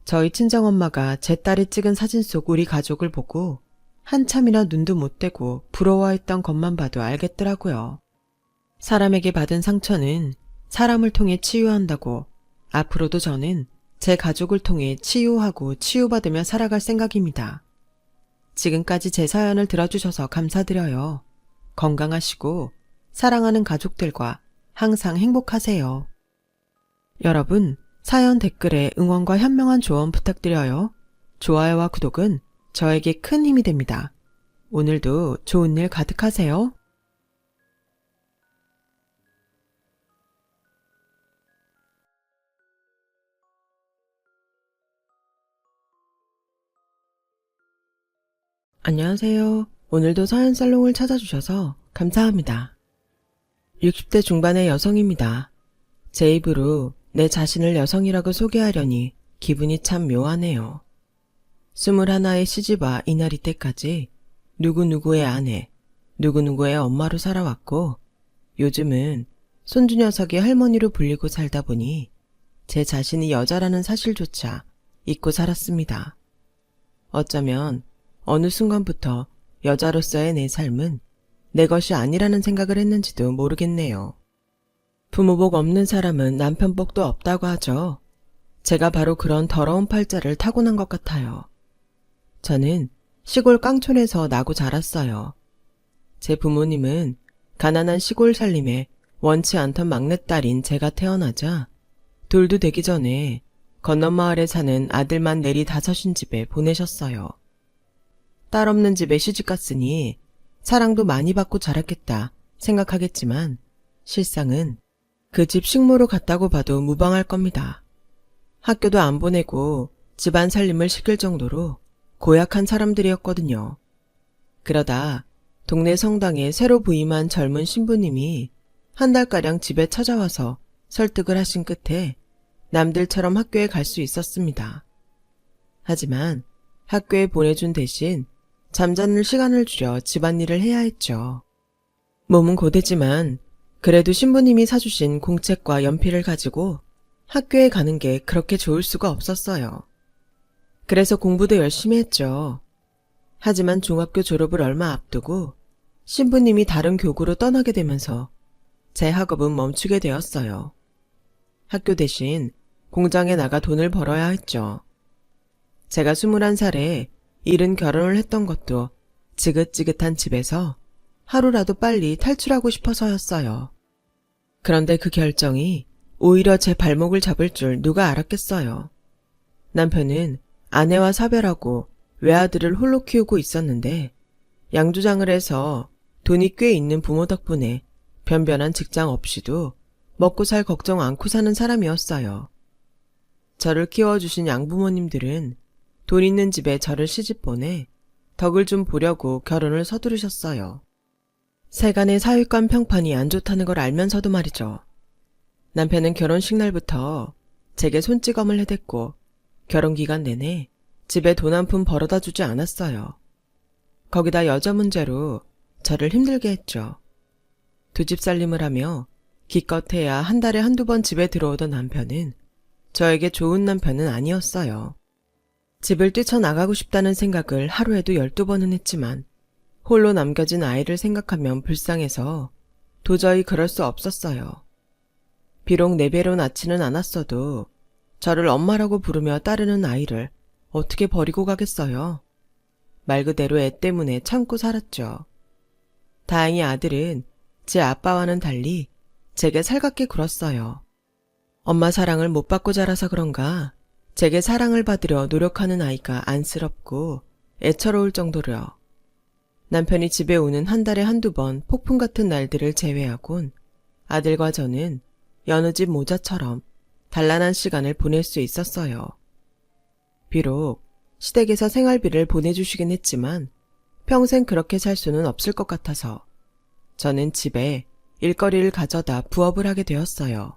S1: 저희 친정엄마가 제 딸이 찍은 사진 속 우리 가족을 보고 한참이나 눈도 못 떼고 부러워했던 것만 봐도 알겠더라고요. 사람에게 받은 상처는 사람을 통해 치유한다고 앞으로도 저는 제 가족을 통해 치유하고 치유받으며 살아갈 생각입니다. 지금까지 제 사연을 들어주셔서 감사드려요. 건강하시고 사랑하는 가족들과 항상 행복하세요. 여러분, 사연 댓글에 응원과 현명한 조언 부탁드려요. 좋아요와 구독은 저에게 큰 힘이 됩니다. 오늘도 좋은 일 가득하세요. 안녕하세요. 오늘도 사연살롱을 찾아주셔서 감사합니다. 60대 중반의 여성입니다. 제 입으로 내 자신을 여성이라고 소개하려니 기분이 참 묘하네요. 21의 시집와 이날이 때까지 누구누구의 아내, 누구누구의 엄마로 살아왔고 요즘은 손주 녀석이 할머니로 불리고 살다 보니 제 자신이 여자라는 사실조차 잊고 살았습니다. 어쩌면 어느 순간부터 여자로서의 내 삶은 내 것이 아니라는 생각을 했는지도 모르겠네요. 부모복 없는 사람은 남편복도 없다고 하죠. 제가 바로 그런 더러운 팔자를 타고난 것 같아요. 저는 시골 깡촌에서 나고 자랐어요. 제 부모님은 가난한 시골 살림에 원치 않던 막내딸인 제가 태어나자 돌도 되기 전에 건너마을에 사는 아들만 내리 다섯인 집에 보내셨어요. 딸 없는 집에 시집갔으니 사랑도 많이 받고 자랐겠다 생각하겠지만 실상은 그 집 식모로 갔다고 봐도 무방할 겁니다. 학교도 안 보내고 집안 살림을 시킬 정도로 고약한 사람들이었거든요. 그러다 동네 성당에 새로 부임한 젊은 신부님이 한 달가량 집에 찾아와서 설득을 하신 끝에 남들처럼 학교에 갈 수 있었습니다. 하지만 학교에 보내준 대신 잠자는 시간을 줄여 집안일을 해야 했죠. 몸은 고되지만 그래도 신부님이 사주신 공책과 연필을 가지고 학교에 가는 게 그렇게 좋을 수가 없었어요. 그래서 공부도 열심히 했죠. 하지만 중학교 졸업을 얼마 앞두고 신부님이 다른 교구로 떠나게 되면서 제 학업은 멈추게 되었어요. 학교 대신 공장에 나가 돈을 벌어야 했죠. 제가 21살에 이른 결혼을 했던 것도 지긋지긋한 집에서 하루라도 빨리 탈출하고 싶어서였어요. 그런데 그 결정이 오히려 제 발목을 잡을 줄 누가 알았겠어요. 남편은 아내와 사별하고 외아들을 홀로 키우고 있었는데 양조장을 해서 돈이 꽤 있는 부모 덕분에 변변한 직장 없이도 먹고 살 걱정 않고 사는 사람이었어요. 저를 키워주신 양부모님들은 돈 있는 집에 저를 시집보내 덕을 좀 보려고 결혼을 서두르셨어요. 세간의 사위권 평판이 안 좋다는 걸 알면서도 말이죠. 남편은 결혼식 날부터 제게 손찌검을 해댔고 결혼기간 내내 집에 돈 한 푼 벌어다 주지 않았어요. 거기다 여자 문제로 저를 힘들게 했죠. 두 집 살림을 하며 기껏해야 한 달에 한두 번 집에 들어오던 남편은 저에게 좋은 남편은 아니었어요. 집을 뛰쳐나가고 싶다는 생각을 하루에도 12번은 했지만 홀로 남겨진 아이를 생각하면 불쌍해서 도저히 그럴 수 없었어요. 비록 내 배로 낳지는 않았어도 저를 엄마라고 부르며 따르는 아이를 어떻게 버리고 가겠어요. 말 그대로 애 때문에 참고 살았죠. 다행히 아들은 제 아빠와는 달리 제게 살갑게 굴었어요. 엄마 사랑을 못 받고 자라서 그런가 제게 사랑을 받으려 노력하는 아이가 안쓰럽고 애처로울 정도로요. 남편이 집에 오는 한 달에 한두 번 폭풍 같은 날들을 제외하곤 아들과 저는 여느 집 모자처럼 단란한 시간을 보낼 수 있었어요. 비록 시댁에서 생활비를 보내주시긴 했지만 평생 그렇게 살 수는 없을 것 같아서 저는 집에 일거리를 가져다 부업을 하게 되었어요.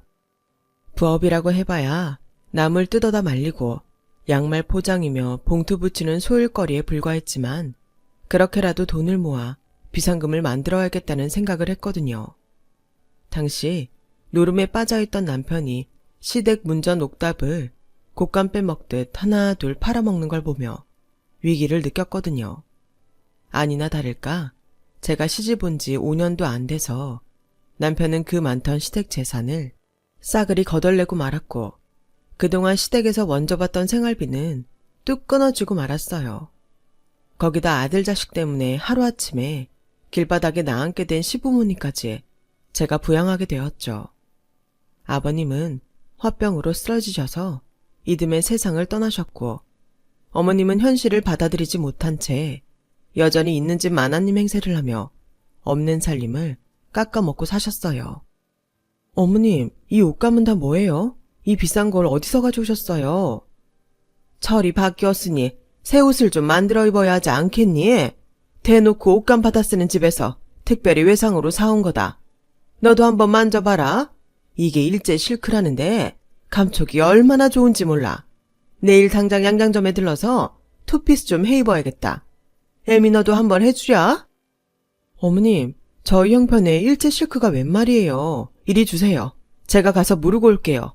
S1: 부업이라고 해봐야 나물 뜯어다 말리고 양말 포장이며 봉투 붙이는 소일거리에 불과했지만 그렇게라도 돈을 모아 비상금을 만들어야겠다는 생각을 했거든요. 당시 노름에 빠져있던 남편이 시댁 문전 옥답을 곶감 빼먹듯 하나 둘 팔아먹는 걸 보며 위기를 느꼈거든요. 아니나 다를까 제가 시집 온 지 5년도 안 돼서 남편은 그 많던 시댁 재산을 싸그리 거덜내고 말았고 그동안 시댁에서 먼저 받던 생활비는 뚝 끊어주고 말았어요. 거기다 아들 자식 때문에 하루아침에 길바닥에 나앉게 된 시부모님까지 제가 부양하게 되었죠. 아버님은 화병으로 쓰러지셔서 이듬해 세상을 떠나셨고 어머님은 현실을 받아들이지 못한 채 여전히 있는 집 마나님 행세를 하며 없는 살림을 깎아먹고 사셨어요. 어머님, 이 옷감은 다 뭐예요? 이 비싼 걸 어디서 가져오셨어요? 철이 바뀌었으니 새 옷을 좀 만들어 입어야 하지 않겠니? 대놓고 옷감 받아 쓰는 집에서 특별히 외상으로 사온 거다. 너도 한번 만져봐라. 이게 일제 실크라는데 감촉이 얼마나 좋은지 몰라. 내일 당장 양장점에 들러서 투피스 좀 해 입어야겠다. 애미 너도 한번 해주랴? 어머님, 저희 형편에 일제 실크가 웬 말이에요. 이리 주세요. 제가 가서 무르고 올게요.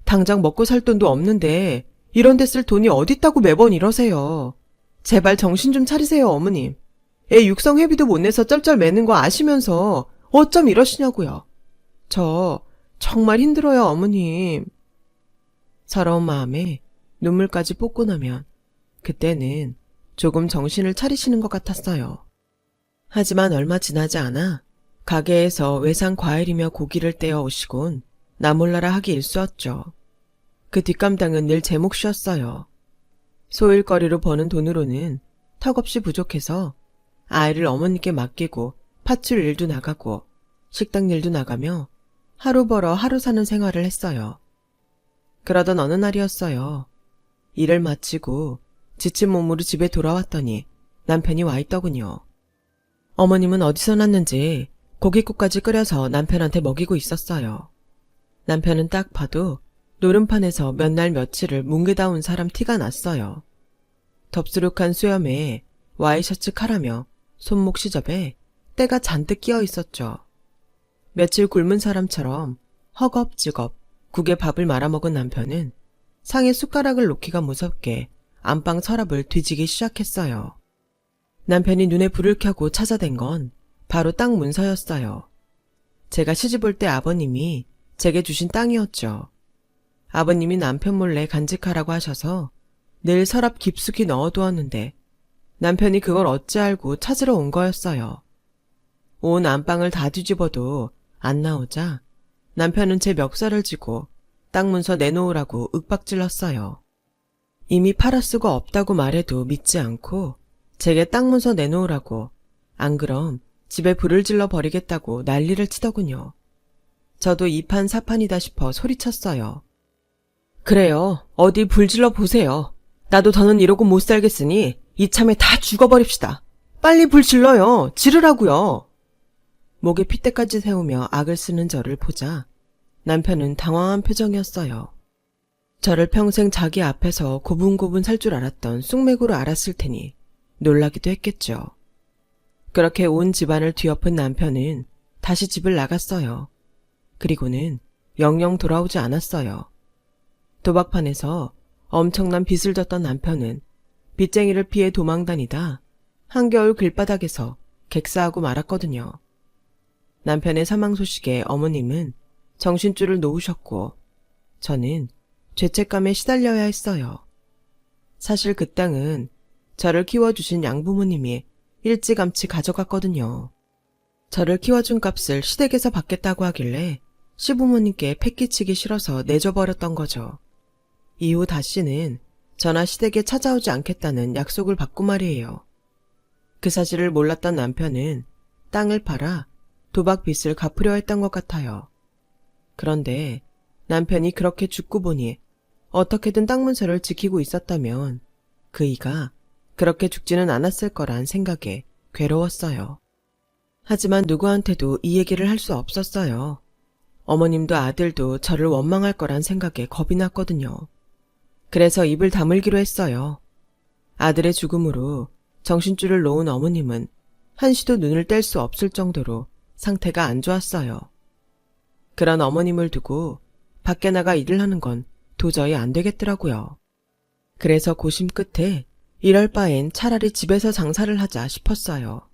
S1: 당장 먹고 살 돈도 없는데 이런 데 쓸 돈이 어딨다고 매번 이러세요. 제발 정신 좀 차리세요, 어머님. 애 육성 회비도 못 내서 쩔쩔매는 거 아시면서 어쩜 이러시냐고요. 저 정말 힘들어요, 어머님. 서러운 마음에 눈물까지 뽑고 나면 그때는 조금 정신을 차리시는 것 같았어요. 하지만 얼마 지나지 않아 가게에서 외상 과일이며 고기를 떼어 오시곤 나 몰라라 하기 일쑤였죠. 그 뒷감당은 늘 제 몫이었어요. 소일거리로 버는 돈으로는 턱없이 부족해서 아이를 어머니께 맡기고 파출 일도 나가고 식당 일도 나가며 하루 벌어 하루 사는 생활을 했어요. 그러던 어느 날이었어요. 일을 마치고 지친 몸으로 집에 돌아왔더니 남편이 와 있더군요. 어머님은 어디서 났는지 고깃국까지 끓여서 남편한테 먹이고 있었어요. 남편은 딱 봐도 노름판에서 몇 날 며칠을 뭉개다 온 사람 티가 났어요. 덥수룩한 수염에 와이셔츠 칼하며 손목 시접에 때가 잔뜩 끼어 있었죠. 며칠 굶은 사람처럼 허겁지겁 국에 밥을 말아먹은 남편은 상에 숟가락을 놓기가 무섭게 안방 서랍을 뒤지기 시작했어요. 남편이 눈에 불을 켜고 찾아댄 건 바로 땅 문서였어요. 제가 시집올 때 아버님이 제게 주신 땅이었죠. 아버님이 남편 몰래 간직하라고 하셔서 늘 서랍 깊숙이 넣어두었는데 남편이 그걸 어찌 알고 찾으러 온 거였어요. 온 안방을 다 뒤집어도 안 나오자 남편은 제 멱살을 쥐고 땅 문서 내놓으라고 윽박질렀어요. 이미 팔아 쓰고 없다고 말해도 믿지 않고 제게 땅 문서 내놓으라고, 안 그럼 집에 불을 질러 버리겠다고 난리를 치더군요. 저도 이판사판이다 싶어 소리쳤어요. 그래요. 어디 불 질러 보세요. 나도 더는 이러고 못 살겠으니 이참에 다 죽어버립시다. 빨리 불 질러요. 지르라고요. 목에 핏대까지 세우며 악을 쓰는 저를 보자 남편은 당황한 표정이었어요. 저를 평생 자기 앞에서 고분고분 살 줄 알았던 쑥맥으로 알았을 테니 놀라기도 했겠죠. 그렇게 온 집안을 뒤엎은 남편은 다시 집을 나갔어요. 그리고는 영영 돌아오지 않았어요. 도박판에서 엄청난 빚을 졌던 남편은 빚쟁이를 피해 도망다니다 한겨울 길바닥에서 객사하고 말았거든요. 남편의 사망 소식에 어머님은 정신줄을 놓으셨고 저는 죄책감에 시달려야 했어요. 사실 그 땅은 저를 키워주신 양부모님이 일찌감치 가져갔거든요. 저를 키워준 값을 시댁에서 받겠다고 하길래 시부모님께 패기치기 싫어서 내줘버렸던 거죠. 이후 다시는 저나 시댁에 찾아오지 않겠다는 약속을 받고 말이에요. 그 사실을 몰랐던 남편은 땅을 팔아 도박 빚을 갚으려 했던 것 같아요. 그런데 남편이 그렇게 죽고 보니 어떻게든 땅 문서를 지키고 있었다면 그이가 그렇게 죽지는 않았을 거란 생각에 괴로웠어요. 하지만 누구한테도 이 얘기를 할 수 없었어요. 어머님도 아들도 저를 원망할 거란 생각에 겁이 났거든요. 그래서 입을 다물기로 했어요. 아들의 죽음으로 정신줄을 놓은 어머님은 한시도 눈을 뗄 수 없을 정도로 상태가 안 좋았어요. 그런 어머님을 두고 밖에 나가 일을 하는 건 도저히 안 되겠더라고요. 그래서 고심 끝에 이럴 바엔 차라리 집에서 장사를 하자 싶었어요.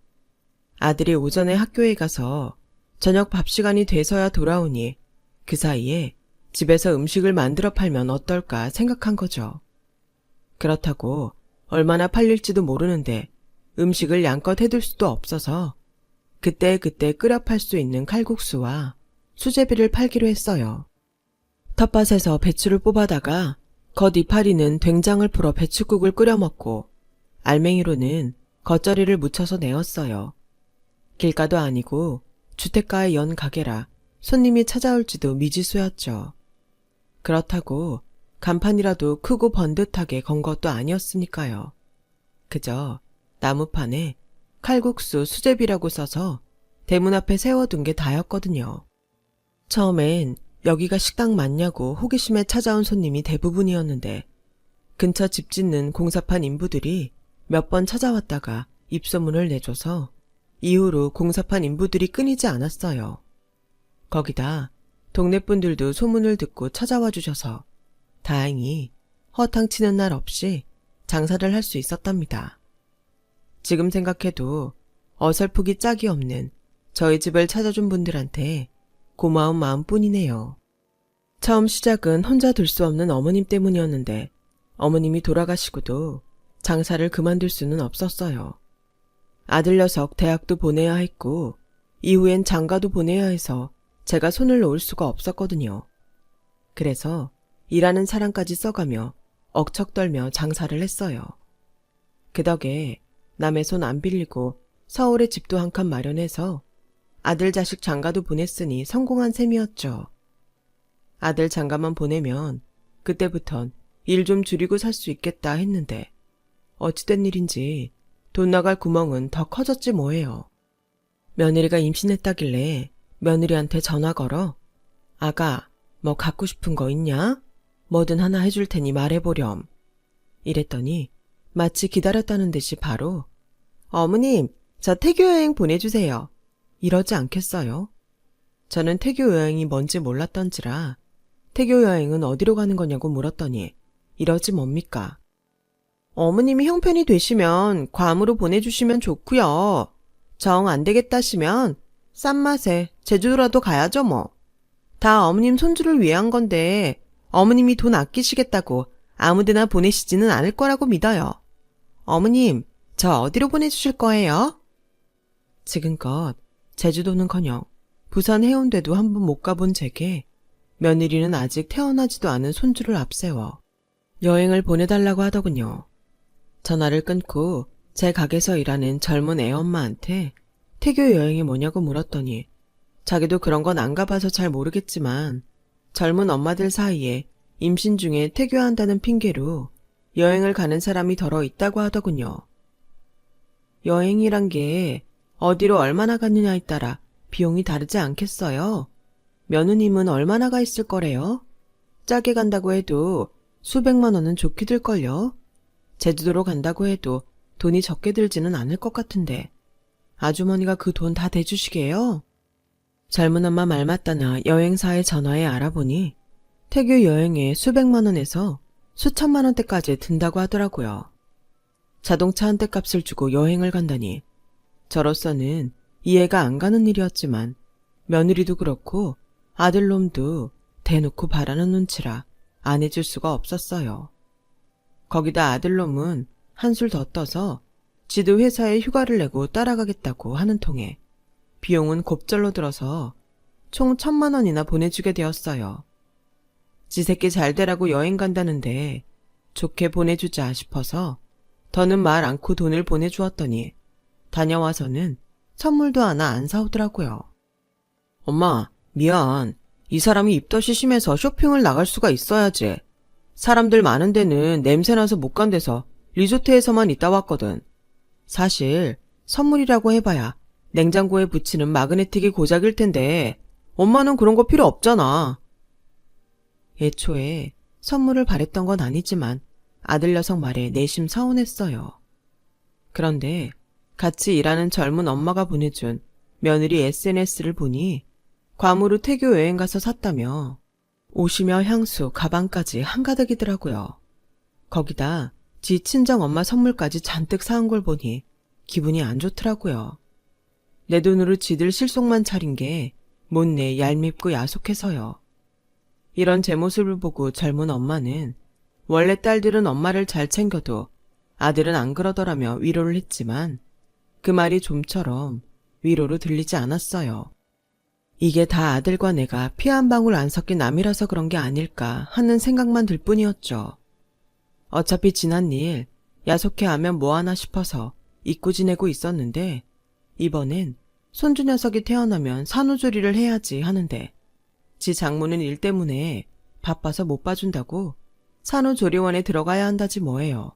S1: 아들이 오전에 학교에 가서 저녁 밥 시간이 돼서야 돌아오니 그 사이에 집에서 음식을 만들어 팔면 어떨까 생각한 거죠. 그렇다고 얼마나 팔릴지도 모르는데 음식을 양껏 해둘 수도 없어서 그때그때 끓여 팔 수 있는 칼국수와 수제비를 팔기로 했어요. 텃밭에서 배추를 뽑아다가 겉 이파리는 된장을 풀어 배추국을 끓여 먹고 알맹이로는 겉절이를 묻혀서 내었어요. 길가도 아니고 주택가에 연 가게라 손님이 찾아올지도 미지수였죠. 그렇다고 간판이라도 크고 번듯하게 건 것도 아니었으니까요. 그저 나무판에 칼국수 수제비라고 써서 대문 앞에 세워둔 게 다였거든요. 처음엔 여기가 식당 맞냐고 호기심에 찾아온 손님이 대부분이었는데 근처 집 짓는 공사판 인부들이 몇 번 찾아왔다가 입소문을 내줘서 이후로 공사판 인부들이 끊이지 않았어요. 거기다 동네 분들도 소문을 듣고 찾아와 주셔서 다행히 허탕치는 날 없이 장사를 할 수 있었답니다. 지금 생각해도 어설프기 짝이 없는 저희 집을 찾아준 분들한테 고마운 마음뿐이네요. 처음 시작은 혼자 둘 수 없는 어머님 때문이었는데 어머님이 돌아가시고도 장사를 그만둘 수는 없었어요. 아들 녀석 대학도 보내야 했고 이후엔 장가도 보내야 해서 제가 손을 놓을 수가 없었거든요. 그래서 일하는 사람까지 써가며 억척떨며 장사를 했어요. 그 덕에 남의 손 안 빌리고 서울에 집도 한 칸 마련해서 아들 자식 장가도 보냈으니 성공한 셈이었죠. 아들 장가만 보내면 그때부턴 일 좀 줄이고 살 수 있겠다 했는데 어찌된 일인지 돈 나갈 구멍은 더 커졌지 뭐예요. 며느리가 임신했다길래 며느리한테 전화 걸어 아가 뭐 갖고 싶은 거 있냐? 뭐든 하나 해줄 테니 말해보렴. 이랬더니 마치 기다렸다는 듯이 바로 어머님, 저 태교 여행 보내주세요. 이러지 않겠어요? 저는 태교 여행이 뭔지 몰랐던지라 태교 여행은 어디로 가는 거냐고 물었더니 이러지 뭡니까? 어머님이 형편이 되시면 괌으로 보내주시면 좋고요. 정 안 되겠다시면 싼 맛에 제주도라도 가야죠 뭐. 다 어머님 손주를 위한 건데 어머님이 돈 아끼시겠다고 아무데나 보내시지는 않을 거라고 믿어요. 어머님, 저 어디로 보내주실 거예요? 지금껏 제주도는커녕 부산 해운대도 한 번 못 가본 제게 며느리는 아직 태어나지도 않은 손주를 앞세워 여행을 보내달라고 하더군요. 전화를 끊고 제 가게에서 일하는 젊은 애엄마한테 태교 여행이 뭐냐고 물었더니 자기도 그런 건 안 가봐서 잘 모르겠지만 젊은 엄마들 사이에 임신 중에 태교한다는 핑계로 여행을 가는 사람이 덜어 있다고 하더군요. 여행이란 게 어디로 얼마나 갔느냐에 따라 비용이 다르지 않겠어요? 며느님은 얼마나 가 있을 거래요? 짜게 간다고 해도 수백만 원은 좋게 들걸요? 제주도로 간다고 해도 돈이 적게 들지는 않을 것 같은데 아주머니가 그 돈 다 대주시게요? 젊은 엄마 말 맞다나 여행사에 전화해 알아보니 태교 여행에 수백만 원에서 수천만 원대까지 든다고 하더라고요. 자동차 한 대 값을 주고 여행을 간다니 저로서는 이해가 안 가는 일이었지만 며느리도 그렇고 아들놈도 대놓고 바라는 눈치라 안 해줄 수가 없었어요. 거기다 아들놈은 한술 더 떠서 지도 회사에 휴가를 내고 따라가겠다고 하는 통에 비용은 곱절로 들어서 총 1,000만 원이나 보내주게 되었어요. 지 새끼 잘 되라고 여행 간다는데 좋게 보내주자 싶어서 더는 말 않고 돈을 보내주었더니 다녀와서는 선물도 하나 안 사오더라고요. 엄마, 미안. 이 사람이 입덧이 심해서 쇼핑을 나갈 수가 있어야지. 사람들 많은 데는 냄새나서 못 간대서 리조트에서만 있다 왔거든. 사실 선물이라고 해봐야 냉장고에 붙이는 마그네틱이 고작일 텐데 엄마는 그런 거 필요 없잖아. 애초에 선물을 바랬던 건 아니지만 아들 녀석 말에 내심 서운했어요. 그런데 같이 일하는 젊은 엄마가 보내준 며느리 SNS를 보니 괌으로 태교 여행 가서 샀다며 옷이며 향수, 가방까지 한가득이더라고요. 거기다 지 친정 엄마 선물까지 잔뜩 사온 걸 보니 기분이 안 좋더라고요. 내 돈으로 지들 실속만 차린 게 못내 얄밉고 야속해서요. 이런 제 모습을 보고 젊은 엄마는 원래 딸들은 엄마를 잘 챙겨도 아들은 안 그러더라며 위로를 했지만 그 말이 좀처럼 위로로 들리지 않았어요. 이게 다 아들과 내가 피 한 방울 안 섞인 남이라서 그런 게 아닐까 하는 생각만 들 뿐이었죠. 어차피 지난 일 야속해하면 뭐하나 싶어서 잊고 지내고 있었는데 이번엔 손주 녀석이 태어나면 산후조리를 해야지 하는데 지 장모는 일 때문에 바빠서 못 봐준다고 산후조리원에 들어가야 한다지 뭐예요.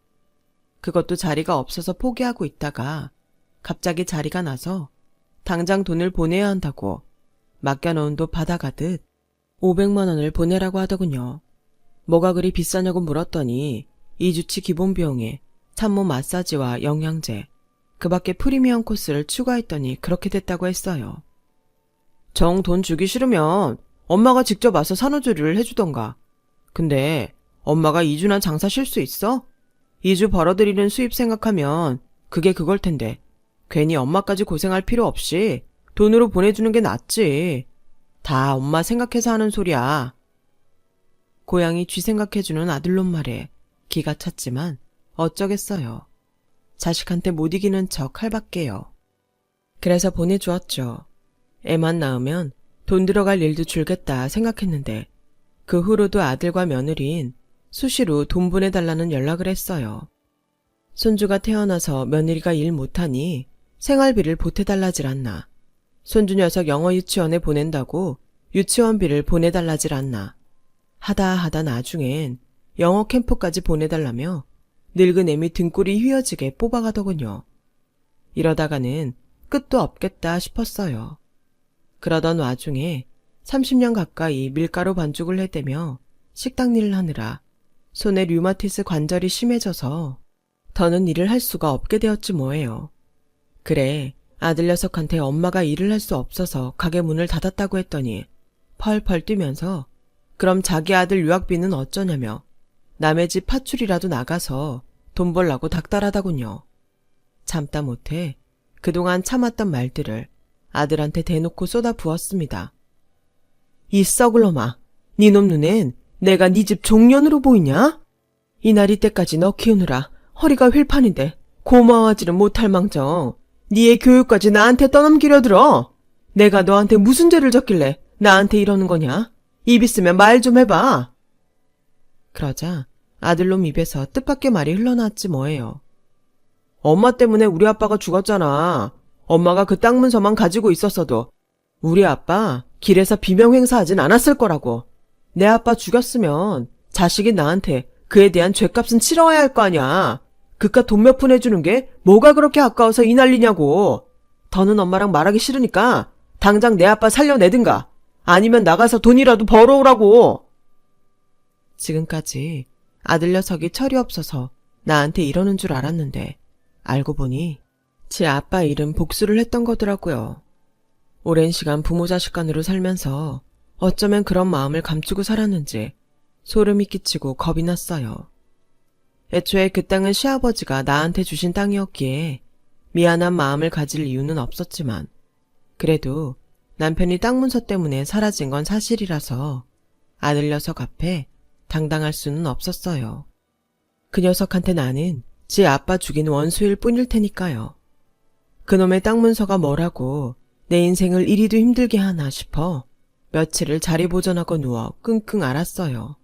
S1: 그것도 자리가 없어서 포기하고 있다가 갑자기 자리가 나서 당장 돈을 보내야 한다고 맡겨놓은 돈 받아가듯 500만 원을 보내라고 하더군요. 뭐가 그리 비싸냐고 물었더니 2주치 기본 비용에 산모 마사지와 영양제, 그 밖에 프리미엄 코스를 추가했더니 그렇게 됐다고 했어요. 정 돈 주기 싫으면 엄마가 직접 와서 산후조리를 해주던가. 근데 엄마가 2주나 장사 쉴 수 있어? 2주 벌어들이는 수입 생각하면 그게 그걸 텐데 괜히 엄마까지 고생할 필요 없이 돈으로 보내주는 게 낫지. 다 엄마 생각해서 하는 소리야. 고양이 쥐 생각해주는 아들놈 말에 기가 찼지만 어쩌겠어요. 자식한테 못 이기는 척 할밖에요. 그래서 보내주었죠. 애만 낳으면 돈 들어갈 일도 줄겠다 생각했는데 그 후로도 아들과 며느리인 수시로 돈 보내달라는 연락을 했어요. 손주가 태어나서 며느리가 일 못하니 생활비를 보태달라질 않나. 손주 녀석 영어 유치원에 보낸다고 유치원비를 보내달라질 않나. 하다 나중엔 영어 캠프까지 보내달라며 늙은 애미 등골이 휘어지게 뽑아가더군요. 이러다가는 끝도 없겠다 싶었어요. 그러던 와중에 30년 가까이 밀가루 반죽을 해대며 식당 일을 하느라 손에 류마티스 관절이 심해져서 더는 일을 할 수가 없게 되었지 뭐예요. 그래, 아들 녀석한테 엄마가 일을 할 수 없어서 가게 문을 닫았다고 했더니 펄펄 뛰면서 그럼 자기 아들 유학비는 어쩌냐며 남의 집 파출이라도 나가서 돈 벌라고 닥달하다군요. 참다 못해 그동안 참았던 말들을 아들한테 대놓고 쏟아 부었습니다. 이 썩을 놈아, 니놈 눈엔 내가 네 집 종년으로 보이냐? 이날 이때까지 너 키우느라 허리가 휠판인데 고마워하지는 못할 망정 니의 교육까지 나한테 떠넘기려 들어. 내가 너한테 무슨 죄를 졌길래 나한테 이러는 거냐? 입 있으면 말 좀 해봐. 그러자 아들놈 입에서 뜻밖의 말이 흘러나왔지 뭐예요. 엄마 때문에 우리 아빠가 죽었잖아. 엄마가 그 땅 문서만 가지고 있었어도 우리 아빠 길에서 비명 행사하진 않았을 거라고. 내 아빠 죽였으면 자식이 나한테 그에 대한 죗값은 치러야 할 거 아냐. 그깟 돈 몇 푼 해주는 게 뭐가 그렇게 아까워서 이 난리냐고. 더는 엄마랑 말하기 싫으니까 당장 내 아빠 살려내든가 아니면 나가서 돈이라도 벌어오라고. 지금까지 아들 녀석이 철이 없어서 나한테 이러는 줄 알았는데 알고 보니 제 아빠 일은 복수를 했던 거더라고요. 오랜 시간 부모 자식 간으로 살면서 어쩌면 그런 마음을 감추고 살았는지 소름이 끼치고 겁이 났어요. 애초에 그 땅은 시아버지가 나한테 주신 땅이었기에 미안한 마음을 가질 이유는 없었지만 그래도 남편이 땅 문서 때문에 사라진 건 사실이라서 아들 녀석 앞에 당당할 수는 없었어요. 그 녀석한테 나는 지 아빠 죽인 원수일 뿐일 테니까요. 그놈의 땅 문서가 뭐라고 내 인생을 이리도 힘들게 하나 싶어 며칠을 자리 보전하고 누워 끙끙 앓았어요.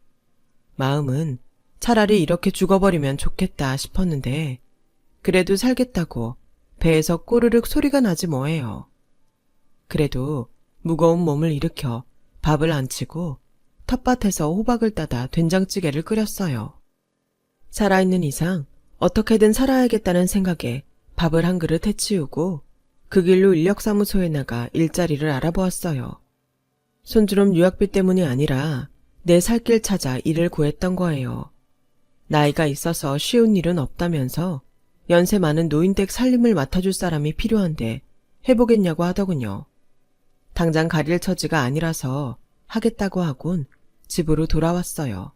S1: 마음은 차라리 이렇게 죽어버리면 좋겠다 싶었는데 그래도 살겠다고 배에서 꼬르륵 소리가 나지 뭐예요. 그래도 무거운 몸을 일으켜 밥을 안 치고 텃밭에서 호박을 따다 된장찌개를 끓였어요. 살아있는 이상 어떻게든 살아야겠다는 생각에 밥을 한 그릇 해치우고 그 길로 인력사무소에 나가 일자리를 알아보았어요. 손주름 유학비 때문이 아니라 내 살 길 찾아 일을 구했던 거예요. 나이가 있어서 쉬운 일은 없다면서 연세 많은 노인댁 살림을 맡아줄 사람이 필요한데 해보겠냐고 하더군요. 당장 가릴 처지가 아니라서 하겠다고 하곤 집으로 돌아왔어요.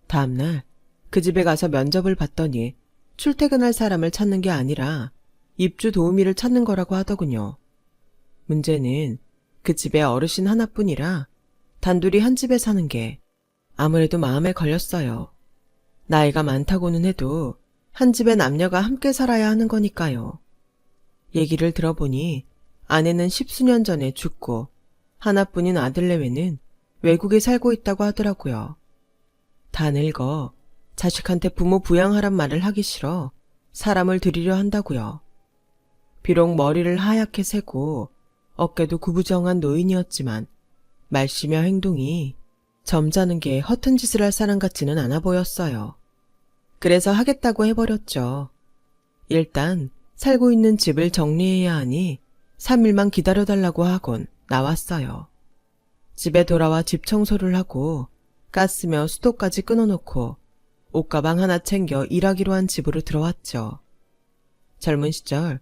S1: 다음날 그 집에 가서 면접을 봤더니 출퇴근할 사람을 찾는 게 아니라 입주 도우미를 찾는 거라고 하더군요. 문제는 그 집에 어르신 하나뿐이라 단둘이 한 집에 사는 게 아무래도 마음에 걸렸어요. 나이가 많다고는 해도 한 집에 남녀가 함께 살아야 하는 거니까요. 얘기를 들어보니 아내는 10수년 전에 죽고 하나뿐인 아들 내외는 외국에 살고 있다고 하더라고요. 다 늙어 자식한테 부모 부양하란 말을 하기 싫어 사람을 들이려 한다고요. 비록 머리를 하얗게 세고 어깨도 구부정한 노인이었지만 말씨며 행동이 점잖은 게 허튼 짓을 할 사람 같지는 않아 보였어요. 그래서 하겠다고 해버렸죠. 일단 살고 있는 집을 정리해야 하니 3일만 기다려달라고 하곤 나왔어요. 집에 돌아와 집 청소를 하고 가스며 수도까지 끊어놓고 옷가방 하나 챙겨 일하기로 한 집으로 들어왔죠. 젊은 시절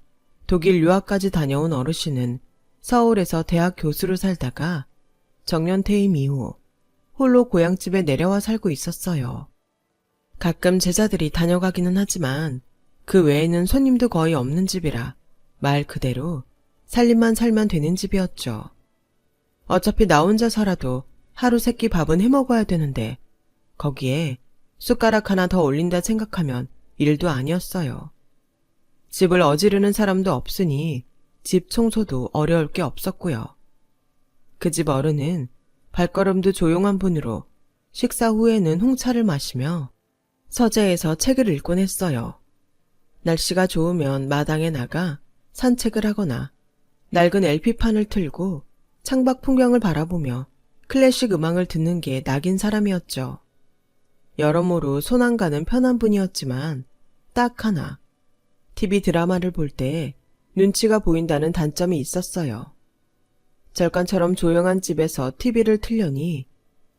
S1: 독일 유학까지 다녀온 어르신은 서울에서 대학 교수로 살다가 정년 퇴임 이후 홀로 고향집에 내려와 살고 있었어요. 가끔 제자들이 다녀가기는 하지만 그 외에는 손님도 거의 없는 집이라 말 그대로 살림만 살면 되는 집이었죠. 어차피 나 혼자 살아도 하루 세끼 밥은 해먹어야 되는데 거기에 숟가락 하나 더 올린다 생각하면 일도 아니었어요. 집을 어지르는 사람도 없으니 집 청소도 어려울 게 없었고요. 그 집 어른은 발걸음도 조용한 분으로 식사 후에는 홍차를 마시며 서재에서 책을 읽곤 했어요. 날씨가 좋으면 마당에 나가 산책을 하거나 낡은 LP판을 틀고 창밖 풍경을 바라보며 클래식 음악을 듣는 게 낙인 사람이었죠. 여러모로 손 안 가는 편한 분이었지만 딱 하나 TV 드라마를 볼 때 눈치가 보인다는 단점이 있었어요. 절간처럼 조용한 집에서 TV를 틀려니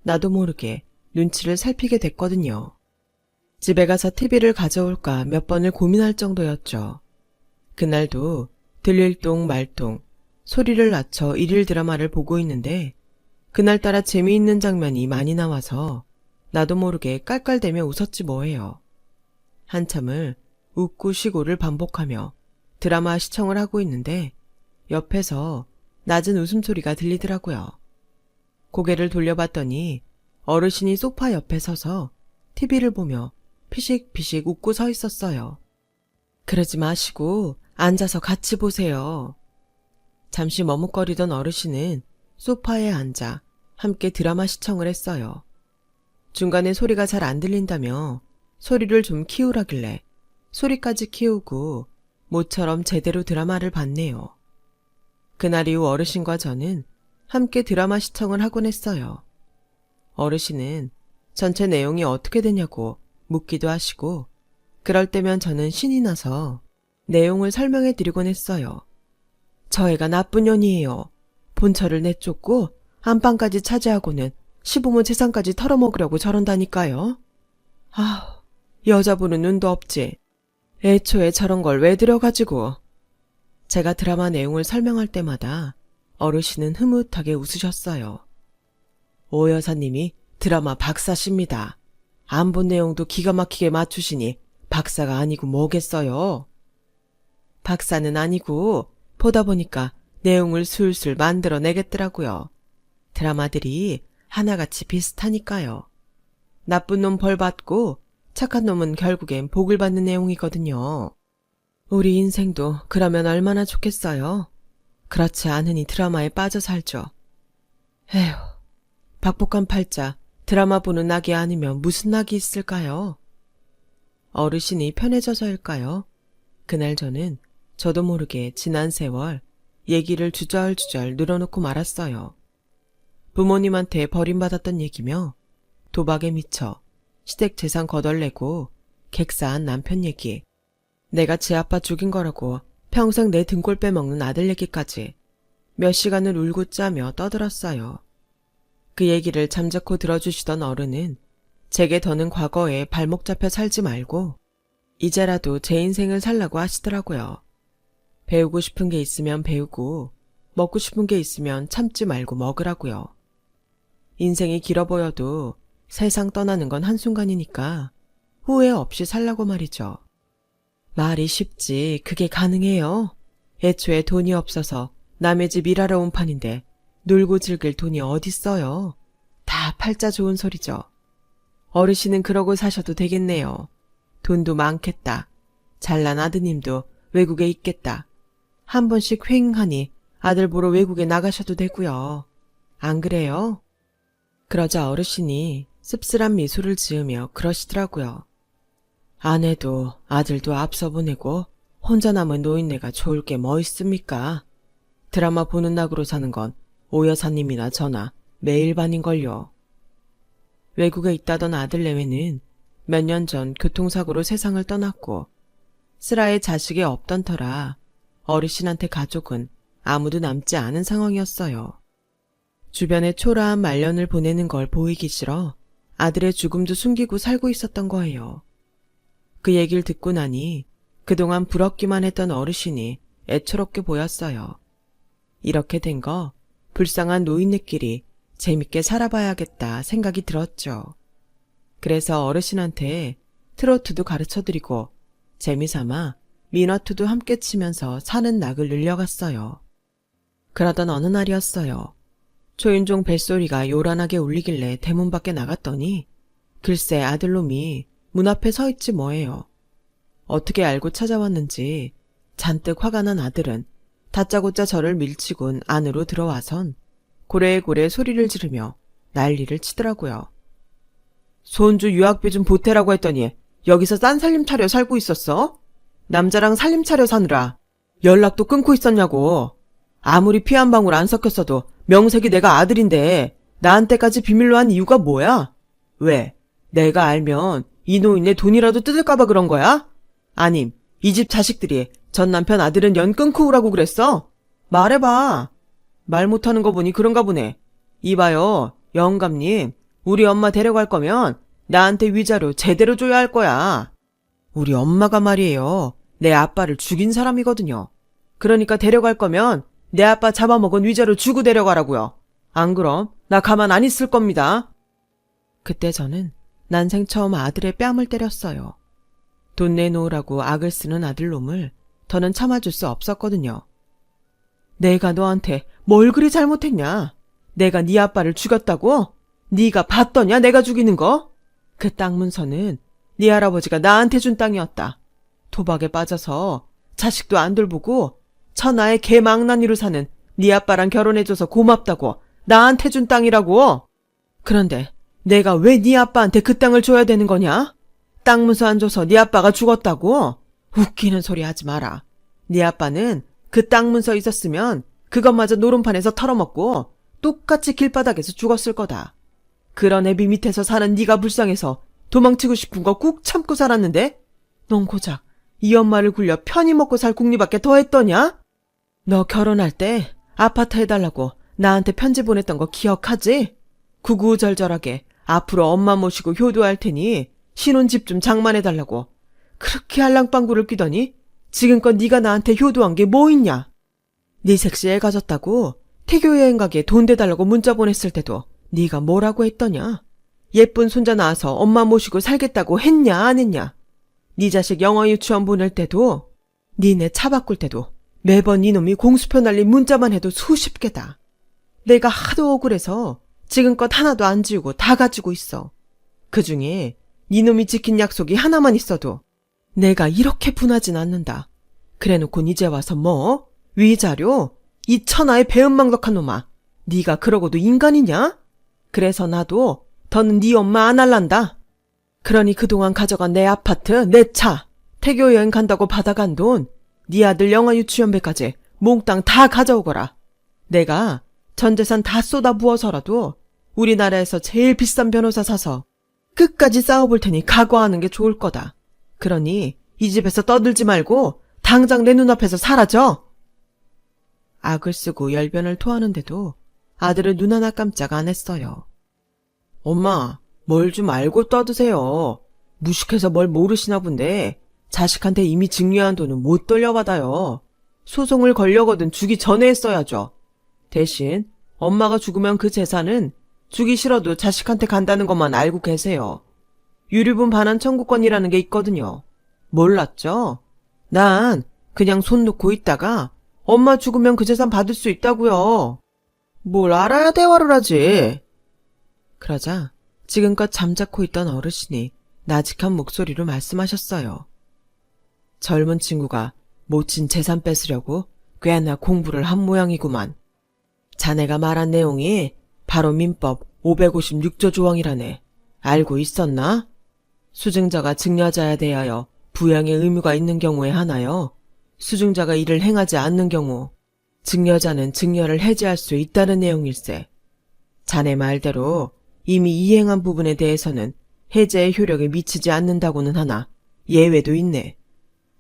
S1: 나도 모르게 눈치를 살피게 됐거든요. 집에 가서 TV를 가져올까 몇 번을 고민할 정도였죠. 그날도 들릴동 말동 소리를 낮춰 일일 드라마를 보고 있는데 그날따라 재미있는 장면이 많이 나와서 나도 모르게 깔깔대며 웃었지 뭐예요. 한참을 웃고 쉬고를 반복하며 드라마 시청을 하고 있는데 옆에서 낮은 웃음소리가 들리더라고요. 고개를 돌려봤더니 어르신이 소파 옆에 서서 TV를 보며 피식피식 웃고 서 있었어요. 그러지 마시고 앉아서 같이 보세요. 잠시 머뭇거리던 어르신은 소파에 앉아 함께 드라마 시청을 했어요. 중간에 소리가 잘 안 들린다며 소리를 좀 키우라길래 소리까지 키우고 모처럼 제대로 드라마를 봤네요. 그날 이후 어르신과 저는 함께 드라마 시청을 하곤 했어요. 어르신은 전체 내용이 어떻게 되냐고 묻기도 하시고 그럴 때면 저는 신이 나서 내용을 설명해 드리곤 했어요. 저 애가 나쁜 년이에요. 본처를 내쫓고 안방까지 차지하고는 시부모 재산까지 털어먹으려고 저런다니까요. 아, 여자 보는 눈도 없지. 애초에 저런 걸 왜 들여가지고. 제가 드라마 내용을 설명할 때마다 어르신은 흐뭇하게 웃으셨어요. 오 여사님이 드라마 박사십니다. 안 본 내용도 기가 막히게 맞추시니 박사가 아니고 뭐겠어요. 박사는 아니고 보다 보니까 내용을 술술 만들어내겠더라고요. 드라마들이 하나같이 비슷하니까요. 나쁜 놈 벌 받고 착한 놈은 결국엔 복을 받는 내용이거든요. 우리 인생도 그러면 얼마나 좋겠어요. 그렇지 않으니 드라마에 빠져 살죠. 에휴, 박복한 팔자 드라마 보는 낙이 아니면 무슨 낙이 있을까요? 어르신이 편해져서일까요? 그날 저도 모르게 지난 세월 얘기를 주절주절 늘어놓고 말았어요. 부모님한테 버림받았던 얘기며 도박에 미쳐 시댁 재산 거덜내고 객사한 남편 얘기, 내가 지 아빠 죽인 거라고 평생 내 등골 빼먹는 아들 얘기까지 몇 시간을 울고 짜며 떠들었어요. 그 얘기를 잠자코 들어주시던 어른은 제게 더는 과거에 발목 잡혀 살지 말고 이제라도 제 인생을 살라고 하시더라고요. 배우고 싶은 게 있으면 배우고 먹고 싶은 게 있으면 참지 말고 먹으라고요. 인생이 길어 보여도 세상 떠나는 건 한순간이니까 후회 없이 살라고 말이죠. 말이 쉽지 그게 가능해요? 애초에 돈이 없어서 남의 집 일하러 온 판인데 놀고 즐길 돈이 어딨어요? 다 팔자 좋은 소리죠. 어르신은 그러고 사셔도 되겠네요. 돈도 많겠다. 잘난 아드님도 외국에 있겠다. 한 번씩 휑하니 아들 보러 외국에 나가셔도 되고요. 안 그래요? 그러자 어르신이 씁쓸한 미소를 지으며 그러시더라고요. 아내도 아들도 앞서 보내고 혼자 남은 노인네가 좋을 게 뭐 있습니까? 드라마 보는 낙으로 사는 건 오 여사님이나 저나 매일 반인걸요. 외국에 있다던 아들 내외는 몇 년 전 교통사고로 세상을 떠났고 슬아의 자식이 없던 터라 어르신한테 가족은 아무도 남지 않은 상황이었어요. 주변에 초라한 말년을 보내는 걸 보이기 싫어 아들의 죽음도 숨기고 살고 있었던 거예요. 그 얘기를 듣고 나니 그동안 부럽기만 했던 어르신이 애처롭게 보였어요. 이렇게 된 거 불쌍한 노인네끼리 재밌게 살아봐야겠다 생각이 들었죠. 그래서 어르신한테 트로트도 가르쳐드리고 재미삼아 미너투도 함께 치면서 사는 낙을 늘려갔어요. 그러던 어느 날이었어요. 초인종 벨소리가 요란하게 울리길래 대문 밖에 나갔더니 글쎄 아들놈이 문 앞에 서 있지 뭐예요. 어떻게 알고 찾아왔는지 잔뜩 화가 난 아들은 다짜고짜 저를 밀치곤 안으로 들어와선 고래고래 소리를 지르며 난리를 치더라고요. 손주 유학비 좀 보태라고 했더니 여기서 싼 살림 차려 살고 있었어? 남자랑 살림 차려 사느라 연락도 끊고 있었냐고. 아무리 피 한 방울 안 섞였어도 명색이 내가 아들인데 나한테까지 비밀로 한 이유가 뭐야? 왜? 내가 알면 이 노인네 돈이라도 뜯을까봐 그런 거야? 아님 이 집 자식들이 전 남편 아들은 연 끊고 오라고 그랬어? 말해봐. 말 못하는 거 보니 그런가 보네. 이봐요 영감님, 우리 엄마 데려갈 거면 나한테 위자료 제대로 줘야 할 거야. 우리 엄마가 말이에요. 내 아빠를 죽인 사람이거든요. 그러니까 데려갈 거면 내 아빠 잡아먹은 위자료 주고 데려가라고요. 안 그럼 나 가만 안 있을 겁니다. 그때 저는 난생 처음 아들의 뺨을 때렸어요. 돈 내놓으라고 악을 쓰는 아들놈을 더는 참아줄 수 없었거든요. 내가 너한테 뭘 그리 잘못했냐? 내가 네 아빠를 죽였다고? 네가 봤더냐 내가 죽이는 거? 그 땅 문서는 네 할아버지가 나한테 준 땅이었다. 도박에 빠져서 자식도 안 돌보고 천하의 개망나니로 사는 네 아빠랑 결혼해줘서 고맙다고 나한테 준 땅이라고. 그런데 내가 왜 네 아빠한테 그 땅을 줘야 되는 거냐? 땅 문서 안 줘서 네 아빠가 죽었다고? 웃기는 소리 하지 마라. 네 아빠는 그 땅 문서 있었으면 그것마저 노름판에서 털어먹고 똑같이 길바닥에서 죽었을 거다. 그런 애비 밑에서 사는 네가 불쌍해서 도망치고 싶은 거 꾹 참고 살았는데 넌 고작 이 엄마를 굴려 편히 먹고 살 궁리밖에 더 했더냐? 너 결혼할 때 아파트 해달라고 나한테 편지 보냈던 거 기억하지? 구구절절하게 앞으로 엄마 모시고 효도할 테니 신혼집 좀 장만해달라고 그렇게 알랑방구를 끼더니 지금껏 네가 나한테 효도한 게 뭐 있냐? 네 섹시 애 가졌다고 태교 여행 가게 돈 대달라고 문자 보냈을 때도 네가 뭐라고 했더냐? 예쁜 손자 낳아서 엄마 모시고 살겠다고 했냐 안 했냐? 네 자식 영어 유치원 보낼 때도 니네 차 바꿀 때도 매번 이놈이 공수표 날린 문자만 해도 수십 개다. 내가 하도 억울해서 지금껏 하나도 안 지우고 다 가지고 있어. 그중에 니놈이 지킨 약속이 하나만 있어도 내가 이렇게 분하진 않는다. 그래놓고 이제 와서 뭐? 위자료? 이 천하의 배은망덕한 놈아. 네가 그러고도 인간이냐? 그래서 나도 더는 네 엄마 안 할란다. 그러니 그동안 가져간 내 아파트, 내 차, 태교 여행 간다고 받아간 돈, 네 아들 영어 유치원비까지 몽땅 다 가져오거라. 내가 전 재산 다 쏟아부어서라도 우리나라에서 제일 비싼 변호사 사서 끝까지 싸워볼 테니 각오하는 게 좋을 거다. 그러니 이 집에서 떠들지 말고 당장 내 눈앞에서 사라져. 악을 쓰고 열변을 토하는데도 아들은 눈 하나 깜짝 안 했어요. 엄마, 뭘 좀 알고 떠드세요. 무식해서 뭘 모르시나 본데 자식한테 이미 증여한 돈은 못 돌려받아요. 소송을 걸려거든 주기 전에 했어야죠. 대신 엄마가 죽으면 그 재산은 주기 싫어도 자식한테 간다는 것만 알고 계세요. 유류분 반환 청구권이라는 게 있거든요. 몰랐죠? 난 그냥 손 놓고 있다가 엄마 죽으면 그 재산 받을 수 있다고요. 뭘 알아야 대화를 하지. 그러자 지금껏 잠자코 있던 어르신이 나직한 목소리로 말씀하셨어요. 젊은 친구가 모친 재산 뺏으려고 꽤나 공부를 한 모양이구만. 자네가 말한 내용이 바로 민법 556조 조항이라네. 알고 있었나? 수증자가 증여자에 대하여 부양의 의무가 있는 경우에 하나요. 수증자가 이를 행하지 않는 경우 증여자는 증여를 해지할 수 있다는 내용일세. 자네 말대로 이미 이행한 부분에 대해서는 해제의 효력에 미치지 않는다고는 하나 예외도 있네.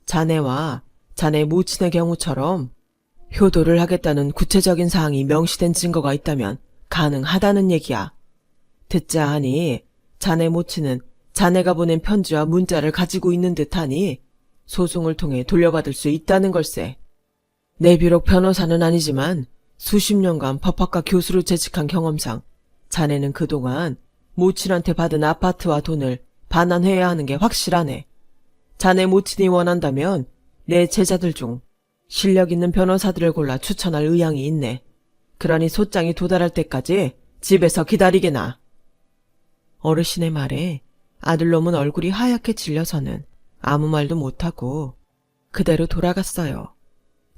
S1: 자네와 자네 모친의 경우처럼 효도를 하겠다는 구체적인 사항이 명시된 증거가 있다면 가능하다는 얘기야. 듣자 하니 자네 모친은 자네가 보낸 편지와 문자를 가지고 있는 듯하니 소송을 통해 돌려받을 수 있다는 걸세. 내 비록 변호사는 아니지만 수십 년간 법학과 교수로 재직한 경험상 자네는 그동안 모친한테 받은 아파트와 돈을 반환해야 하는 게 확실하네. 자네 모친이 원한다면 내 제자들 중 실력 있는 변호사들을 골라 추천할 의향이 있네. 그러니 소장이 도달할 때까지 집에서 기다리게나. 어르신의 말에 아들놈은 얼굴이 하얗게 질려서는 아무 말도 못하고 그대로 돌아갔어요.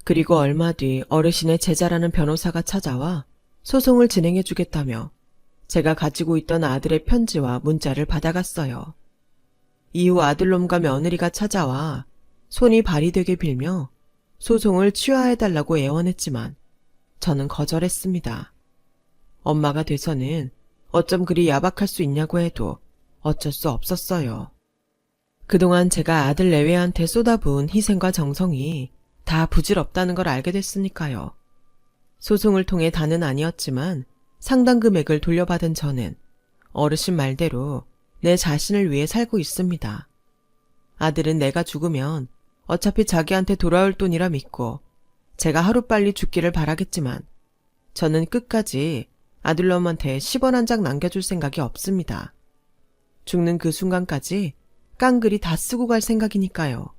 S1: 그리고 얼마 뒤 어르신의 제자라는 변호사가 찾아와 소송을 진행해주겠다며 제가 가지고 있던 아들의 편지와 문자를 받아갔어요. 이후 아들놈과 며느리가 찾아와 손이 발이 되게 빌며 소송을 취하해달라고 애원했지만 저는 거절했습니다. 엄마가 돼서는 어쩜 그리 야박할 수 있냐고 해도 어쩔 수 없었어요. 그동안 제가 아들 내외한테 쏟아부은 희생과 정성이 다 부질없다는 걸 알게 됐으니까요. 소송을 통해 다는 아니었지만 상당 금액을 돌려받은 저는 어르신 말대로 내 자신을 위해 살고 있습니다. 아들은 내가 죽으면 어차피 자기한테 돌아올 돈이라 믿고 제가 하루빨리 죽기를 바라겠지만 저는 끝까지 아들놈한테 10원 한 장 남겨줄 생각이 없습니다. 죽는 그 순간까지 깡그리 다 쓰고 갈 생각이니까요.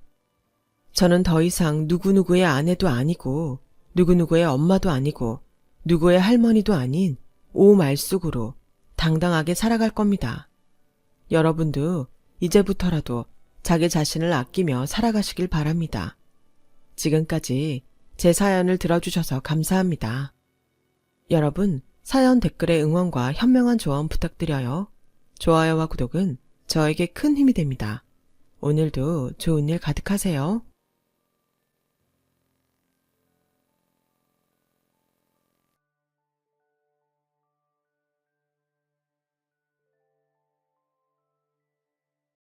S1: 저는 더 이상 누구누구의 아내도 아니고 누구누구의 엄마도 아니고 누구의 할머니도 아닌 오말쑥으로 당당하게 살아갈 겁니다. 여러분도 이제부터라도 자기 자신을 아끼며 살아가시길 바랍니다. 지금까지 제 사연을 들어주셔서 감사합니다. 여러분, 사연 댓글에 응원과 현명한 조언 부탁드려요. 좋아요와 구독은 저에게 큰 힘이 됩니다. 오늘도 좋은 일 가득하세요.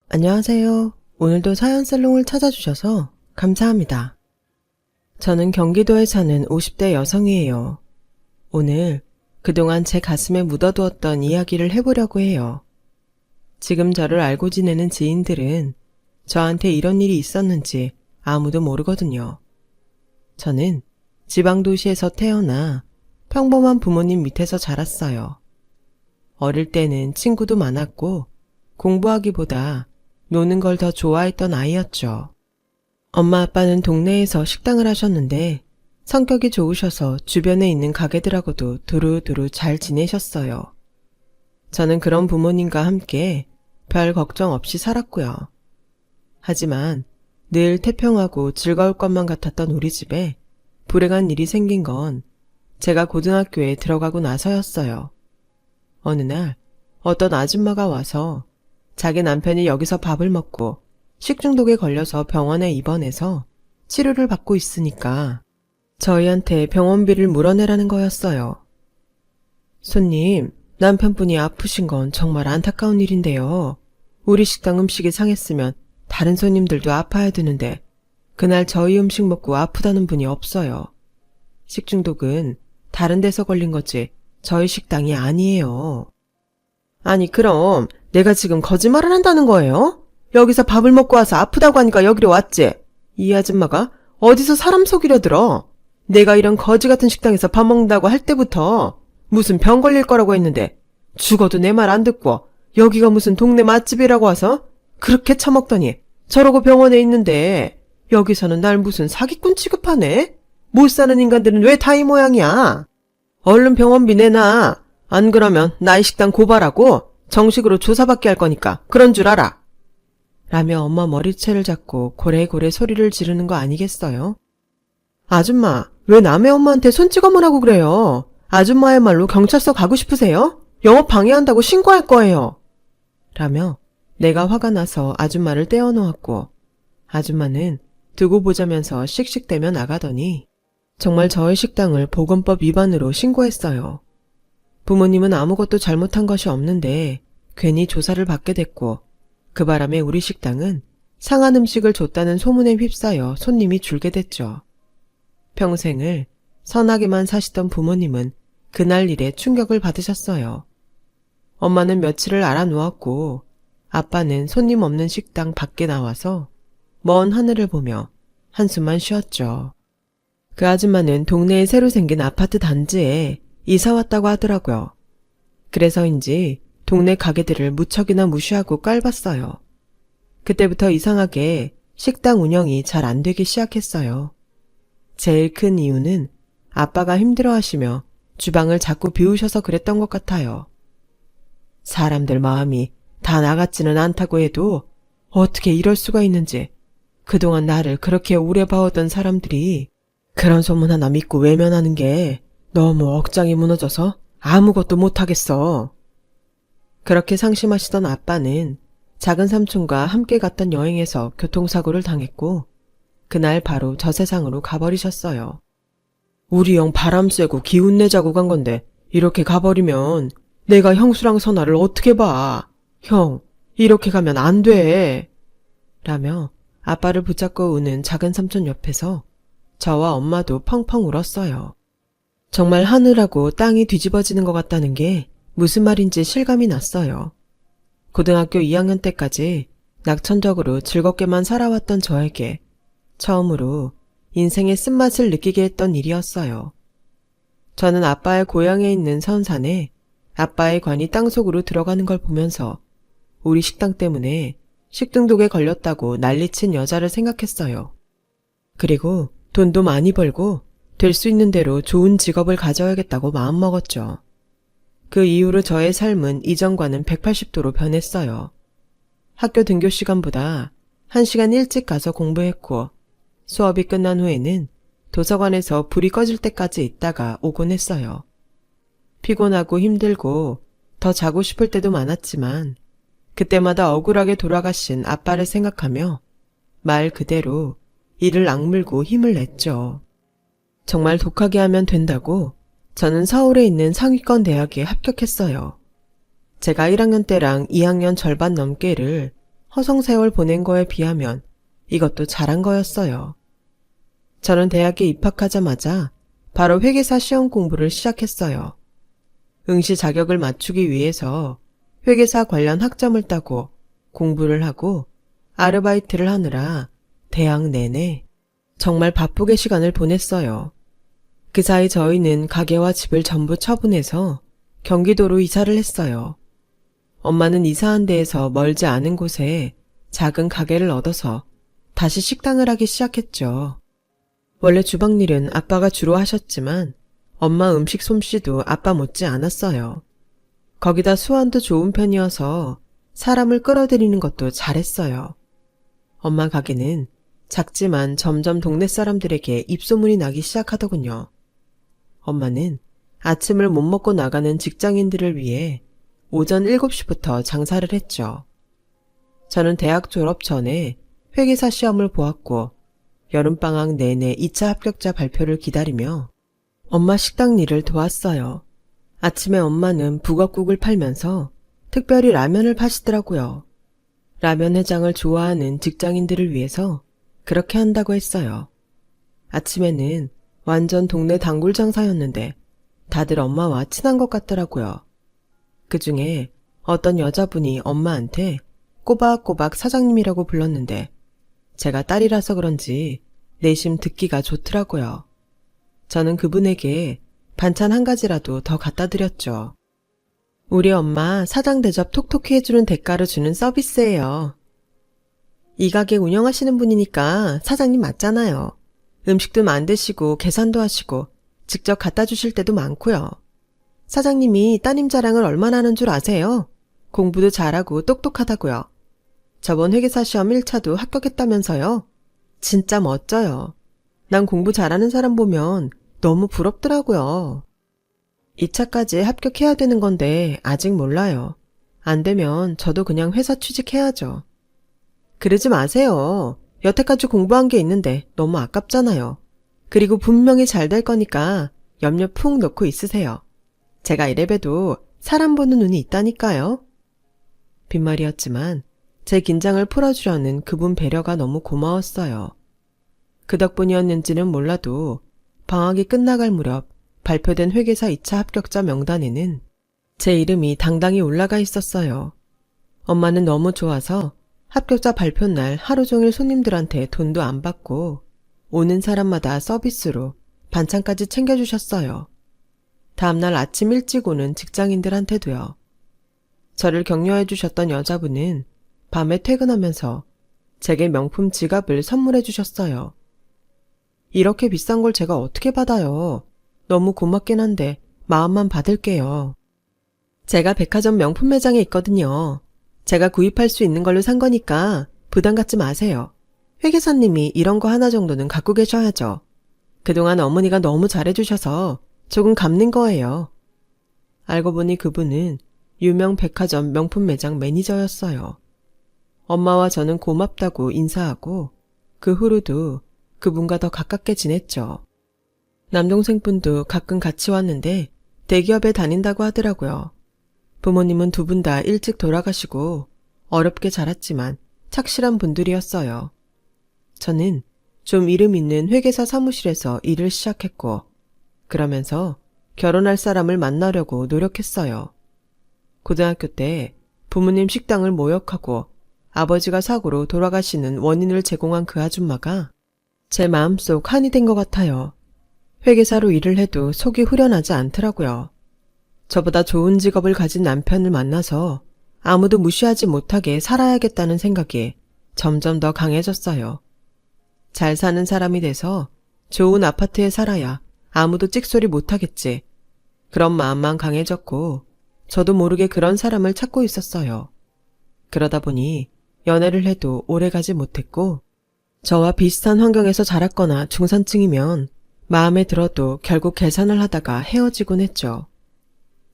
S1: 안녕하세요. 오늘도 사연 살롱을 찾아주셔서 감사합니다. 저는 경기도에 사는 50대 여성이에요. 오늘 그동안 제 가슴에 묻어두었던 이야기를 해보려고 해요. 지금 저를 알고 지내는 지인들은 저한테 이런 일이 있었는지 아무도 모르거든요. 저는 지방도시에서 태어나 평범한 부모님 밑에서 자랐어요. 어릴 때는 친구도 많았고 공부하기보다 노는 걸 더 좋아했던 아이였죠. 엄마 아빠는 동네에서 식당을 하셨는데 성격이 좋으셔서 주변에 있는 가게들하고도 두루두루 잘 지내셨어요. 저는 그런 부모님과 함께 별 걱정 없이 살았고요. 하지만 늘 태평하고 즐거울 것만 같았던 우리 집에 불행한 일이 생긴 건 제가 고등학교에 들어가고 나서였어요. 어느 날 어떤 아줌마가 와서 자기 남편이 여기서 밥을 먹고 식중독에 걸려서 병원에 입원해서 치료를 받고 있으니까 저희한테 병원비를 물어내라는 거였어요. 손님, 남편분이 아프신 건 정말 안타까운 일인데요. 우리 식당 음식이 상했으면 다른 손님들도 아파야 되는데 그날 저희 음식 먹고 아프다는 분이 없어요. 식중독은 다른 데서 걸린 거지 저희 식당이 아니에요. 아니 그럼 내가 지금 거짓말을 한다는 거예요? 여기서 밥을 먹고 와서 아프다고 하니까 여기로 왔지? 이 아줌마가 어디서 사람 속이려 들어? 내가 이런 거지 같은 식당에서 밥 먹는다고 할 때부터 무슨 병 걸릴 거라고 했는데 죽어도 내 말 안 듣고 여기가 무슨 동네 맛집이라고 와서 그렇게 처먹더니 저러고 병원에 있는데 여기서는 날 무슨 사기꾼 취급하네? 못 사는 인간들은 왜 다 이 모양이야? 얼른 병원비 내놔. 안 그러면 나이 식당 고발하고 정식으로 조사받게 할 거니까 그런 줄 알아. 라며 엄마 머리채를 잡고 고래고래 소리를 지르는 거 아니겠어요? 아줌마, 왜 남의 엄마한테 손찌검을 그래요? 아줌마야말로 경찰서 가고 싶으세요? 영업 방해한다고 신고할 거예요. 라며 내가 화가 나서 아줌마를 떼어놓았고 아줌마는 두고 보자면서 씩씩대며 나가더니 정말 저의 식당을 보건법 위반으로 신고했어요. 부모님은 아무것도 잘못한 것이 없는데 괜히 조사를 받게 됐고 그 바람에 우리 식당은 상한 음식을 줬다는 소문에 휩싸여 손님이 줄게 됐죠. 평생을 선하게만 사시던 부모님은 그날 일에 충격을 받으셨어요. 엄마는 며칠을 알아누웠고 아빠는 손님 없는 식당 밖에 나와서 먼 하늘을 보며 한숨만 쉬었죠. 그 아줌마는 동네에 새로 생긴 아파트 단지에 이사 왔다고 하더라고요. 그래서인지 동네 가게들을 무척이나 무시하고 깔봤어요. 그때부터 이상하게 식당 운영이 잘 안 되기 시작했어요. 제일 큰 이유는 아빠가 힘들어하시며 주방을 자꾸 비우셔서 그랬던 것 같아요. 사람들 마음이 다 나같지는 않다고 해도 어떻게 이럴 수가 있는지 그동안 나를 그렇게 오래 봐오던 사람들이 그런 소문 하나 믿고 외면하는 게 너무 억장이 무너져서 아무것도 못하겠어. 그렇게 상심하시던 아빠는 작은 삼촌과 함께 갔던 여행에서 교통사고를 당했고 그날 바로 저 세상으로 가버리셨어요. 우리 형 바람 쐬고 기운 내자고 간 건데 이렇게 가버리면 내가 형수랑 선아를 어떻게 봐. 형, 이렇게 가면 안 돼. 라며 아빠를 붙잡고 우는 작은 삼촌 옆에서 저와 엄마도 펑펑 울었어요. 정말 하늘하고 땅이 뒤집어지는 것 같다는 게 무슨 말인지 실감이 났어요. 고등학교 2학년 때까지 낙천적으로 즐겁게만 살아왔던 저에게 처음으로 인생의 쓴맛을 느끼게 했던 일이었어요. 저는 아빠의 고향에 있는 선산에 아빠의 관이 땅속으로 들어가는 걸 보면서 우리 식당 때문에 식중독에 걸렸다고 난리친 여자를 생각했어요. 그리고 돈도 많이 벌고 될 수 있는 대로 좋은 직업을 가져야겠다고 마음먹었죠. 그 이후로 저의 삶은 이전과는 180도로 변했어요. 학교 등교 시간보다 1시간 일찍 가서 공부했고 수업이 끝난 후에는 도서관에서 불이 꺼질 때까지 있다가 오곤 했어요. 피곤하고 힘들고 더 자고 싶을 때도 많았지만 그때마다 억울하게 돌아가신 아빠를 생각하며 말 그대로 이를 악물고 힘을 냈죠. 정말 독하게 하면 된다고 저는 서울에 있는 상위권 대학에 합격했어요. 제가 1학년 때랑 2학년 절반 넘게를 허송세월 보낸 거에 비하면 이것도 잘한 거였어요. 저는 대학에 입학하자마자 바로 회계사 시험 공부를 시작했어요. 응시 자격을 맞추기 위해서 회계사 관련 학점을 따고 공부를 하고 아르바이트를 하느라 대학 내내 정말 바쁘게 시간을 보냈어요. 그 사이 저희는 가게와 집을 전부 처분해서 경기도로 이사를 했어요. 엄마는 이사한 데에서 멀지 않은 곳에 작은 가게를 얻어서 다시 식당을 하기 시작했죠. 원래 주방일은 아빠가 주로 하셨지만 엄마 음식 솜씨도 아빠 못지 않았어요. 거기다 수완도 좋은 편이어서 사람을 끌어들이는 것도 잘했어요. 엄마 가게는 작지만 점점 동네 사람들에게 입소문이 나기 시작하더군요. 엄마는 아침을 못 먹고 나가는 직장인들을 위해 오전 7시부터 장사를 했죠. 저는 대학 졸업 전에 회계사 시험을 보았고 여름방학 내내 2차 합격자 발표를 기다리며 엄마 식당 일을 도왔어요. 아침에 엄마는 북엇국을 팔면서 특별히 라면을 파시더라고요. 라면 해장을 좋아하는 직장인들을 위해서 그렇게 한다고 했어요. 아침에는 완전 동네 단골 장사였는데 다들 엄마와 친한 것 같더라고요. 그 중에 어떤 여자분이 엄마한테 꼬박꼬박 사장님이라고 불렀는데 제가 딸이라서 그런지 내심 듣기가 좋더라고요. 저는 그분에게 반찬 한 가지라도 더 갖다 드렸죠. 우리 엄마 사장 대접 톡톡히 해주는 대가로 주는 서비스예요. 이 가게 운영하시는 분이니까 사장님 맞잖아요. 음식도 만드시고 계산도 하시고 직접 갖다 주실 때도 많고요. 사장님이 따님 자랑을 얼마나 하는 줄 아세요? 공부도 잘하고 똑똑하다고요. 저번 회계사 시험 1차도 합격했다면서요? 진짜 멋져요. 난 공부 잘하는 사람 보면 너무 부럽더라고요. 2차까지 합격해야 되는 건데 아직 몰라요. 안 되면 저도 그냥 회사 취직해야죠. 그러지 마세요. 여태까지 공부한 게 있는데 너무 아깝잖아요. 그리고 분명히 잘 될 거니까 염려 푹 놓고 있으세요. 제가 이래봬도 사람 보는 눈이 있다니까요. 빈말이었지만 제 긴장을 풀어주려는 그분 배려가 너무 고마웠어요. 그 덕분이었는지는 몰라도 방학이 끝나갈 무렵 발표된 회계사 2차 합격자 명단에는 제 이름이 당당히 올라가 있었어요. 엄마는 너무 좋아서 합격자 발표 날 하루 종일 손님들한테 돈도 안 받고 오는 사람마다 서비스로 반찬까지 챙겨주셨어요. 다음날 아침 일찍 오는 직장인들한테도요. 저를 격려해 주셨던 여자분은 밤에 퇴근하면서 제게 명품 지갑을 선물해 주셨어요. 이렇게 비싼 걸 제가 어떻게 받아요? 너무 고맙긴 한데 마음만 받을게요. 제가 백화점 명품 매장에 있거든요. 제가 구입할 수 있는 걸로 산 거니까 부담 갖지 마세요. 회계사님이 이런 거 하나 정도는 갖고 계셔야죠. 그동안 어머니가 너무 잘해주셔서 조금 갚는 거예요. 알고 보니 그분은 유명 백화점 명품 매장 매니저였어요. 엄마와 저는 고맙다고 인사하고 그 후로도 그분과 더 가깝게 지냈죠. 남동생분도 가끔 같이 왔는데 대기업에 다닌다고 하더라고요. 부모님은 두 분 다 일찍 돌아가시고 어렵게 자랐지만 착실한 분들이었어요. 저는 좀 이름 있는 회계사 사무실에서 일을 시작했고 그러면서 결혼할 사람을 만나려고 노력했어요. 고등학교 때 부모님 식당을 모욕하고 아버지가 사고로 돌아가시는 원인을 제공한 그 아줌마가 제 마음속 한이 된 것 같아요. 회계사로 일을 해도 속이 후련하지 않더라고요. 저보다 좋은 직업을 가진 남편을 만나서 아무도 무시하지 못하게 살아야겠다는 생각이 점점 더 강해졌어요. 잘 사는 사람이 돼서 좋은 아파트에 살아야 아무도 찍소리 못하겠지. 그런 마음만 강해졌고 저도 모르게 그런 사람을 찾고 있었어요. 그러다 보니 연애를 해도 오래가지 못했고 저와 비슷한 환경에서 자랐거나 중산층이면 마음에 들어도 결국 계산을 하다가 헤어지곤 했죠.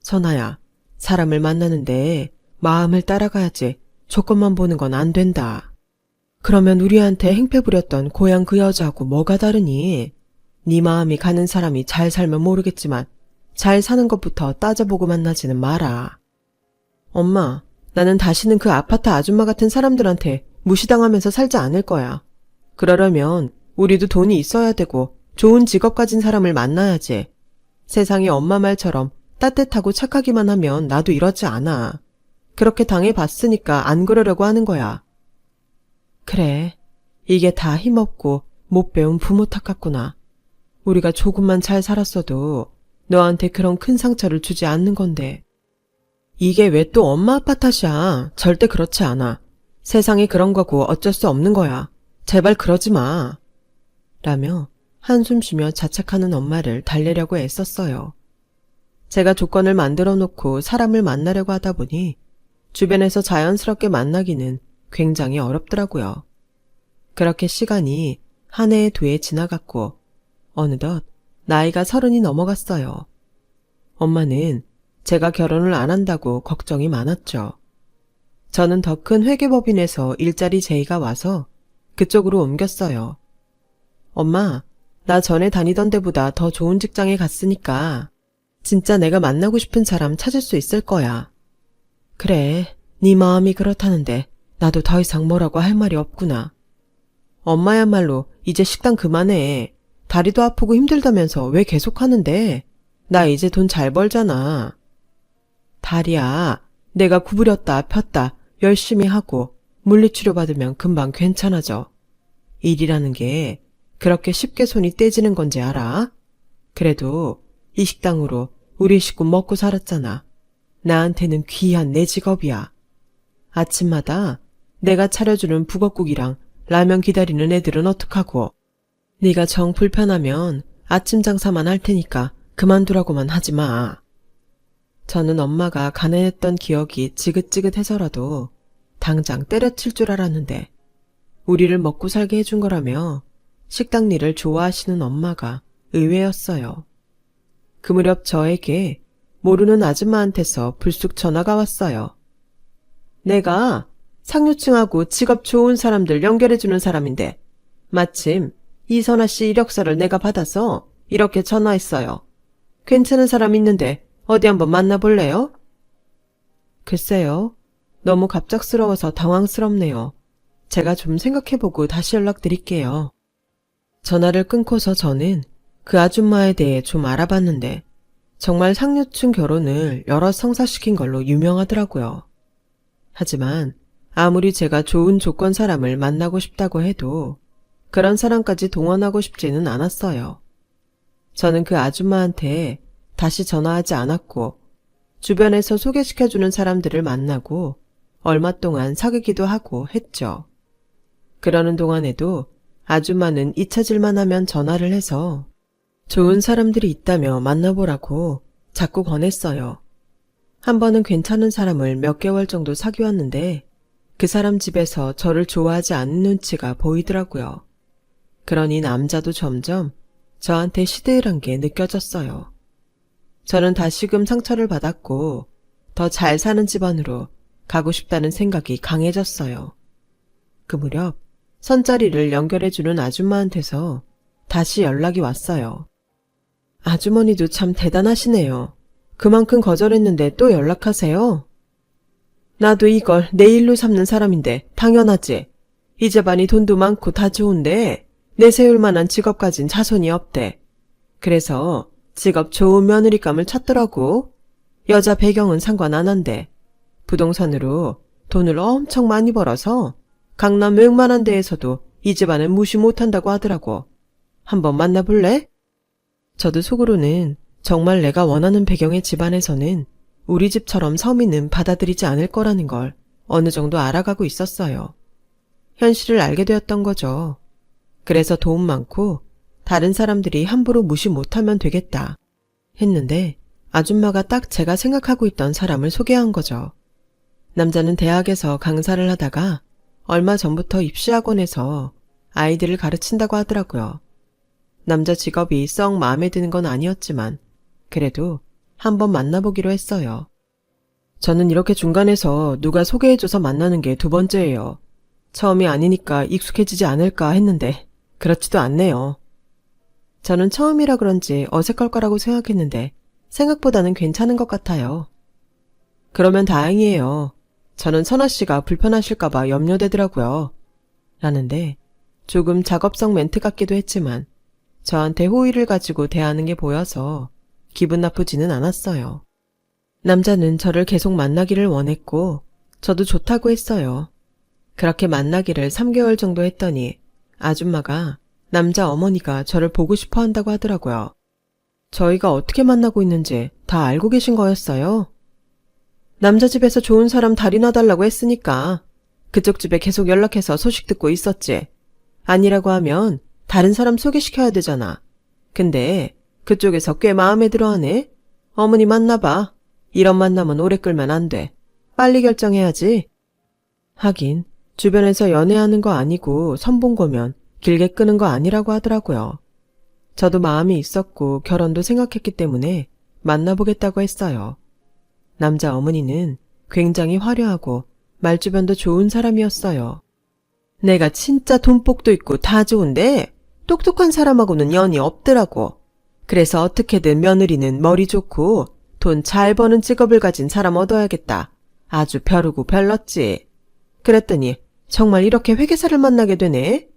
S1: 선아야, 사람을 만나는데 마음을 따라가야지 조건만 보는 건 안 된다. 그러면 우리한테 행패 부렸던 고향 그 여자하고 뭐가 다르니? 네 마음이 가는 사람이 잘 살면 모르겠지만 잘 사는 것부터 따져보고 만나지는 마라. 엄마, 나는 다시는 그 아파트 아줌마 같은 사람들한테 무시당하면서 살지 않을 거야. 그러려면 우리도 돈이 있어야 되고 좋은 직업 가진 사람을 만나야지. 세상이 엄마 말처럼 따뜻하고 착하기만 하면 나도 이러지 않아. 그렇게 당해봤으니까 안 그러려고 하는 거야. 그래, 이게 다 힘없고 못 배운 부모 탓 같구나. 우리가 조금만 잘 살았어도 너한테 그런 큰 상처를 주지 않는 건데. 이게 왜 또 엄마 아빠 탓이야. 절대 그렇지 않아. 세상이 그런 거고 어쩔 수 없는 거야. 제발 그러지 마. 라며 한숨 쉬며 자책하는 엄마를 달래려고 애썼어요. 제가 조건을 만들어 놓고 사람을 만나려고 하다 보니 주변에서 자연스럽게 만나기는 굉장히 어렵더라고요. 그렇게 시간이 한 해에 두 해 지나갔고 어느덧 나이가 30이 넘어갔어요. 엄마는 제가 결혼을 안 한다고 걱정이 많았죠. 저는 더 큰 회계법인에서 일자리 제의가 와서 그쪽으로 옮겼어요. 엄마, 나 전에 다니던 데보다 더 좋은 직장에 갔으니까 진짜 내가 만나고 싶은 사람 찾을 수 있을 거야. 그래, 네 마음이 그렇다는데 나도 더 이상 뭐라고 할 말이 없구나. 엄마야말로 이제 식당 그만해. 다리도 아프고 힘들다면서 왜 계속 하는데? 나 이제 돈 잘 벌잖아. 다리야, 내가 구부렸다 폈다 열심히 하고 물리치료 받으면 금방 괜찮아져. 일이라는 게 그렇게 쉽게 손이 떼지는 건지 알아? 그래도 이 식당으로 우리 식구 먹고 살았잖아. 나한테는 귀한 내 직업이야. 아침마다 내가 차려주는 북엇국이랑 라면 기다리는 애들은 어떡하고. 네가 정 불편하면 아침 장사만 할 테니까 그만두라고만 하지 마. 저는 엄마가 가난했던 기억이 지긋지긋해서라도 당장 때려칠 줄 알았는데 우리를 먹고 살게 해준 거라며 식당 일을 좋아하시는 엄마가 의외였어요. 그 무렵 저에게 모르는 아줌마한테서 불쑥 전화가 왔어요. 내가 상류층하고 직업 좋은 사람들 연결해주는 사람인데 마침 이선아 씨 이력서를 내가 받아서 이렇게 전화했어요. 괜찮은 사람 있는데 어디 한번 만나볼래요? 글쎄요. 너무 갑작스러워서 당황스럽네요. 제가 좀 생각해보고 다시 연락드릴게요. 전화를 끊고서 저는 그 아줌마에 대해 좀 알아봤는데 정말 상류층 결혼을 여럿 성사시킨 걸로 유명하더라고요. 하지만 아무리 제가 좋은 조건 사람을 만나고 싶다고 해도 그런 사람까지 동원하고 싶지는 않았어요. 저는 그 아줌마한테 다시 전화하지 않았고 주변에서 소개시켜주는 사람들을 만나고 얼마 동안 사귀기도 하고 했죠. 그러는 동안에도 아줌마는 잊혀질만 하면 전화를 해서 좋은 사람들이 있다며 만나보라고 자꾸 권했어요. 한 번은 괜찮은 사람을 몇 개월 정도 사귀었는데 그 사람 집에서 저를 좋아하지 않는 눈치가 보이더라고요. 그러니 남자도 점점 저한테 시들한 게 느껴졌어요. 저는 다시금 상처를 받았고 더 잘 사는 집안으로 가고 싶다는 생각이 강해졌어요. 그 무렵 선자리를 연결해주는 아줌마한테서 다시 연락이 왔어요. 아주머니도 참 대단하시네요. 그만큼 거절했는데 또 연락하세요? 나도 이걸 내 일로 삼는 사람인데 당연하지. 이 집안이 돈도 많고 다 좋은데 내세울 만한 직업 가진 자손이 없대. 그래서 직업 좋은 며느리감을 찾더라고. 여자 배경은 상관 안 한대. 부동산으로 돈을 엄청 많이 벌어서 강남 웬만한 데에서도 이 집안은 무시 못한다고 하더라고. 한번 만나볼래? 저도 속으로는 정말 내가 원하는 배경의 집안에서는 우리 집처럼 서민은 받아들이지 않을 거라는 걸 어느 정도 알아가고 있었어요. 현실을 알게 되었던 거죠. 그래서 돈 많고 다른 사람들이 함부로 무시 못하면 되겠다 했는데 아줌마가 딱 제가 생각하고 있던 사람을 소개한 거죠. 남자는 대학에서 강사를 하다가 얼마 전부터 입시학원에서 아이들을 가르친다고 하더라고요. 남자 직업이 썩 마음에 드는 건 아니었지만 그래도 한번 만나보기로 했어요. 저는 이렇게 중간에서 누가 소개해줘서 만나는 게 두 번째예요. 처음이 아니니까 익숙해지지 않을까 했는데 그렇지도 않네요. 저는 처음이라 그런지 어색할 거라고 생각했는데 생각보다는 괜찮은 것 같아요. 그러면 다행이에요. 저는 선아 씨가 불편하실까봐 염려되더라고요. 라는데 조금 작업성 멘트 같기도 했지만 저한테 호의를 가지고 대하는 게 보여서 기분 나쁘지는 않았어요. 남자는 저를 계속 만나기를 원했고 저도 좋다고 했어요. 그렇게 만나기를 3개월 정도 했더니 아줌마가 남자 어머니가 저를 보고 싶어 한다고 하더라고요. 저희가 어떻게 만나고 있는지 다 알고 계신 거였어요? 남자 집에서 좋은 사람 달인화 달라고 했으니까 그쪽 집에 계속 연락해서 소식 듣고 있었지. 아니라고 하면 다른 사람 소개시켜야 되잖아. 근데 그쪽에서 꽤 마음에 들어하네. 어머니 만나봐. 이런 만남은 오래 끌면 안 돼. 빨리 결정해야지. 하긴 주변에서 연애하는 거 아니고 선본 거면 길게 끄는 거 아니라고 하더라고요. 저도 마음이 있었고 결혼도 생각했기 때문에 만나보겠다고 했어요. 남자 어머니는 굉장히 화려하고 말주변도 좋은 사람이었어요. 내가 진짜 돈복도 있고 다 좋은데 똑똑한 사람하고는 연이 없더라고. 그래서 어떻게든 며느리는 머리 좋고 돈 잘 버는 직업을 가진 사람 얻어야겠다. 아주 벼르고 별렀지. 그랬더니 정말 이렇게 회계사를 만나게 되네.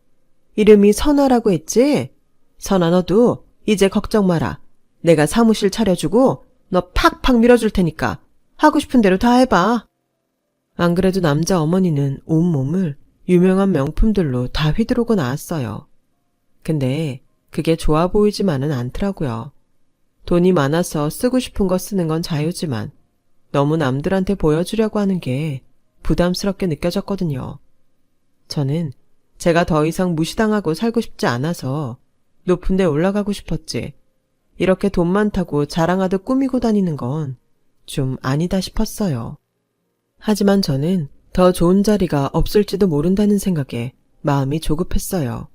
S1: 이름이 선아라고 했지? 선아 너도 이제 걱정 마라. 내가 사무실 차려주고 너 팍팍 밀어줄 테니까 하고 싶은 대로 다 해봐. 안 그래도 남자 어머니는 온몸을 유명한 명품들로 다 휘두르고 나왔어요. 근데 그게 좋아 보이지만은 않더라고요. 돈이 많아서 쓰고 싶은 거 쓰는 건 자유지만 너무 남들한테 보여주려고 하는 게 부담스럽게 느껴졌거든요. 저는 제가 더 이상 무시당하고 살고 싶지 않아서 높은 데 올라가고 싶었지. 이렇게 돈 많다고 자랑하듯 꾸미고 다니는 건 좀 아니다 싶었어요. 하지만 저는 더 좋은 자리가 없을지도 모른다는 생각에 마음이 조급했어요.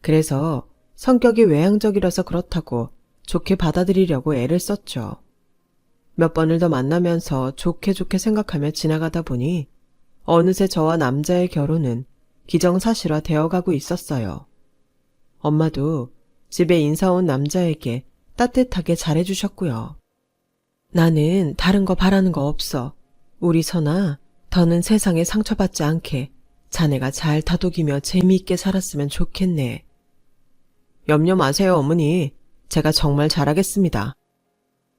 S1: 그래서 성격이 외향적이라서 그렇다고 좋게 받아들이려고 애를 썼죠. 몇 번을 더 만나면서 좋게 생각하며 지나가다 보니 어느새 저와 남자의 결혼은 기정사실화 되어가고 있었어요. 엄마도 집에 인사 온 남자에게 따뜻하게 잘해주셨고요. 나는 다른 거 바라는 거 없어. 우리 선아, 더는 세상에 상처받지 않게 자네가 잘 다독이며 재미있게 살았으면 좋겠네. 염려 마세요, 어머니. 제가 정말 잘하겠습니다.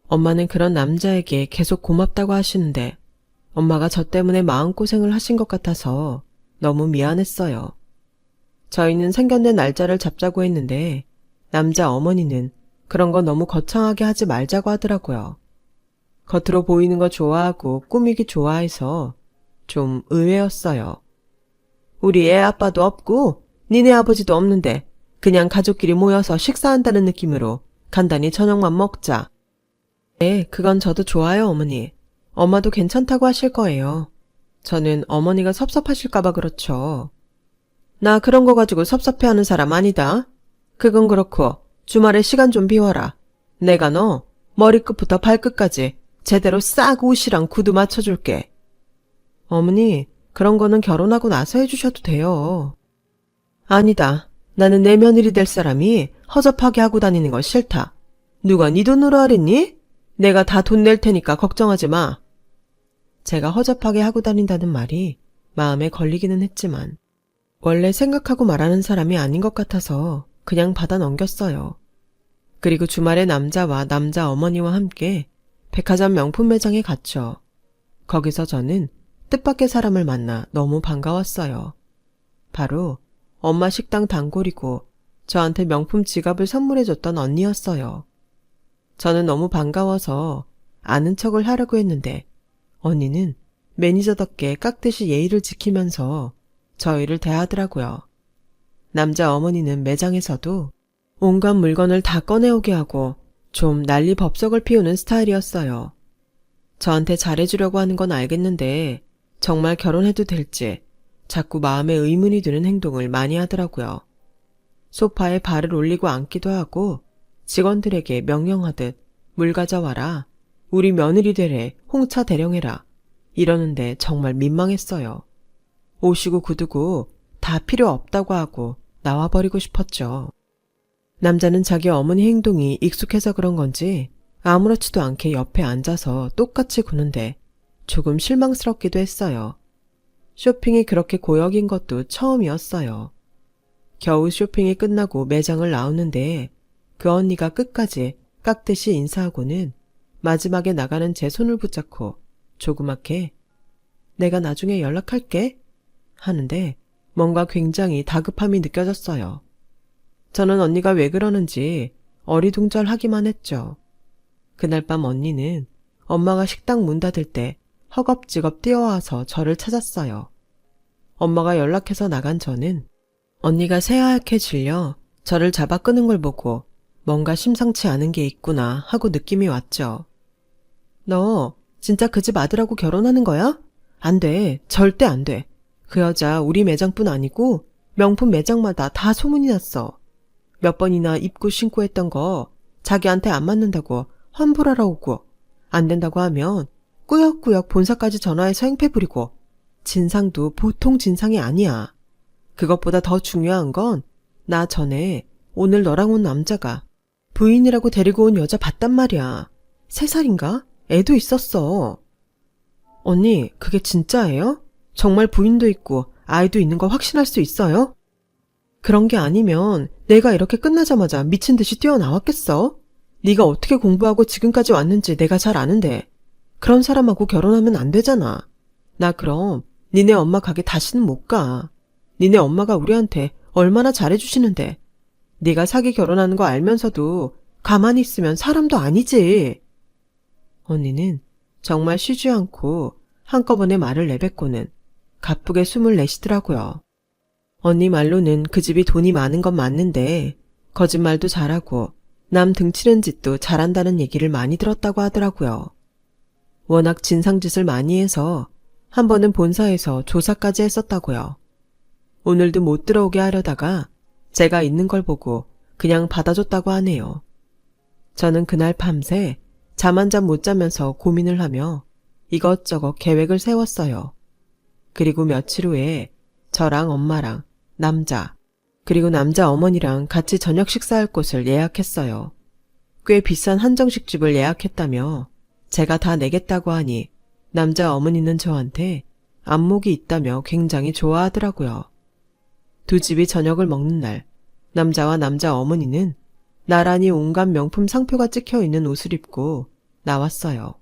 S1: 엄마는 그런 남자에게 계속 고맙다고 하시는데 엄마가 저 때문에 마음고생을 하신 것 같아서 너무 미안했어요. 저희는 상견례 날짜를 잡자고 했는데 남자 어머니는 그런 거 너무 거창하게 하지 말자고 하더라고요. 겉으로 보이는 거 좋아하고 꾸미기 좋아해서 좀 의외였어요. 우리 애 아빠도 없고 니네 아버지도 없는데 그냥 가족끼리 모여서 식사한다는 느낌으로 간단히 저녁만 먹자. 네, 그건 저도 좋아요, 어머니. 엄마도 괜찮다고 하실 거예요. 저는 어머니가 섭섭하실까봐 그렇죠. 나 그런 거 가지고 섭섭해하는 사람 아니다. 그건 그렇고 주말에 시간 좀 비워라. 내가 너 머리끝부터 발끝까지 제대로 싹 옷이랑 구두 맞춰줄게. 어머니, 그런 거는 결혼하고 나서 해주셔도 돼요. 아니다. 나는 내 며느리 될 사람이 허접하게 하고 다니는 거 싫다. 누가 네 돈으로 하랬니? 내가 다 돈 낼 테니까 걱정하지 마. 제가 허접하게 하고 다닌다는 말이 마음에 걸리기는 했지만 원래 생각하고 말하는 사람이 아닌 것 같아서 그냥 받아 넘겼어요. 그리고 주말에 남자와 남자 어머니와 함께 백화점 명품 매장에 갔죠. 거기서 저는 뜻밖의 사람을 만나 너무 반가웠어요. 바로 엄마 식당 단골이고 저한테 명품 지갑을 선물해줬던 언니였어요. 저는 너무 반가워서 아는 척을 하려고 했는데 언니는 매니저답게 깍듯이 예의를 지키면서 저희를 대하더라고요. 남자 어머니는 매장에서도 온갖 물건을 다 꺼내오게 하고 좀 난리 법석을 피우는 스타일이었어요. 저한테 잘해주려고 하는 건 알겠는데 정말 결혼해도 될지 자꾸 마음에 의문이 드는 행동을 많이 하더라고요. 소파에 발을 올리고 앉기도 하고 직원들에게 명령하듯 물 가져와라, 우리 며느리 되래, 홍차 대령해라 이러는데 정말 민망했어요. 옷이고 구두고 다 필요 없다고 하고 나와버리고 싶었죠. 남자는 자기 어머니 행동이 익숙해서 그런 건지 아무렇지도 않게 옆에 앉아서 똑같이 구는데 조금 실망스럽기도 했어요. 쇼핑이 그렇게 고역인 것도 처음이었어요. 겨우 쇼핑이 끝나고 매장을 나오는데 그 언니가 끝까지 깍듯이 인사하고는 마지막에 나가는 제 손을 붙잡고 조그맣게 내가 나중에 연락할게 하는데 뭔가 굉장히 다급함이 느껴졌어요. 저는 언니가 왜 그러는지 어리둥절하기만 했죠. 그날 밤 언니는 엄마가 식당 문 닫을 때 허겁지겁 뛰어와서 저를 찾았어요. 엄마가 연락해서 나간 저는 언니가 새하얗게 질려 저를 잡아 끄는 걸 보고 뭔가 심상치 않은 게 있구나 하고 느낌이 왔죠. 너 진짜 그 집 아들하고 결혼하는 거야? 안 돼. 절대 안 돼. 그 여자 우리 매장뿐 아니고 명품 매장마다 다 소문이 났어. 몇 번이나 입고 신고 했던 거 자기한테 안 맞는다고 환불하러 오고 안 된다고 하면 꾸역꾸역 본사까지 전화해서 행패 부리고 진상도 보통 진상이 아니야. 그것보다 더 중요한 건 나 전에 오늘 너랑 온 남자가 부인이라고 데리고 온 여자 봤단 말이야. 3살인가? 애도 있었어. 언니, 그게 진짜예요? 정말 부인도 있고 아이도 있는 거 확신할 수 있어요? 그런 게 아니면 내가 이렇게 끝나자마자 미친 듯이 뛰어나왔겠어? 네가 어떻게 공부하고 지금까지 왔는지 내가 잘 아는데 그런 사람하고 결혼하면 안 되잖아. 나 그럼 니네 엄마 가게 다시는 못 가. 니네 엄마가 우리한테 얼마나 잘해주시는데 네가 사기 결혼하는 거 알면서도 가만히 있으면 사람도 아니지. 언니는 정말 쉬지 않고 한꺼번에 말을 내뱉고는 가쁘게 숨을 내쉬더라고요. 언니 말로는 그 집이 돈이 많은 건 맞는데 거짓말도 잘하고 남 등치는 짓도 잘한다는 얘기를 많이 들었다고 하더라고요. 워낙 진상짓을 많이 해서 한 번은 본사에서 조사까지 했었다고요. 오늘도 못 들어오게 하려다가 제가 있는 걸 보고 그냥 받아줬다고 하네요. 저는 그날 밤새 잠 한 잠 못 자면서 고민을 하며 이것저것 계획을 세웠어요. 그리고 며칠 후에 저랑 엄마랑 남자, 그리고 남자 어머니랑 같이 저녁 식사할 곳을 예약했어요. 꽤 비싼 한정식집을 예약했다며 제가 다 내겠다고 하니 남자 어머니는 저한테 안목이 있다며 굉장히 좋아하더라고요. 두 집이 저녁을 먹는 날, 남자와 남자 어머니는 나란히 온갖 명품 상표가 찍혀있는 옷을 입고 나왔어요.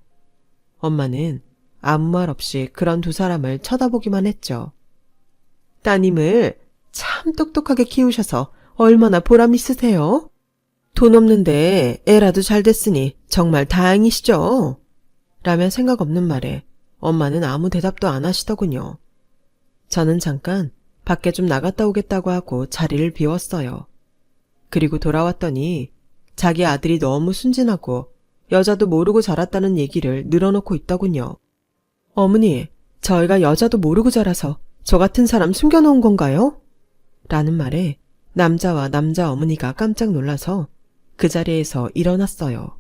S1: 엄마는 아무 말 없이 그런 두 사람을 쳐다보기만 했죠. 따님을 참 똑똑하게 키우셔서 얼마나 보람 있으세요? 돈 없는데 애라도 잘 됐으니 정말 다행이시죠? 라며 생각 없는 말에 엄마는 아무 대답도 안 하시더군요. 저는 잠깐 밖에 좀 나갔다 오겠다고 하고 자리를 비웠어요. 그리고 돌아왔더니 자기 아들이 너무 순진하고 여자도 모르고 자랐다는 얘기를 늘어놓고 있더군요. 어머니, 저희가 여자도 모르고 자라서 저 같은 사람 숨겨놓은 건가요? 라는 말에 남자와 남자 어머니가 깜짝 놀라서 그 자리에서 일어났어요.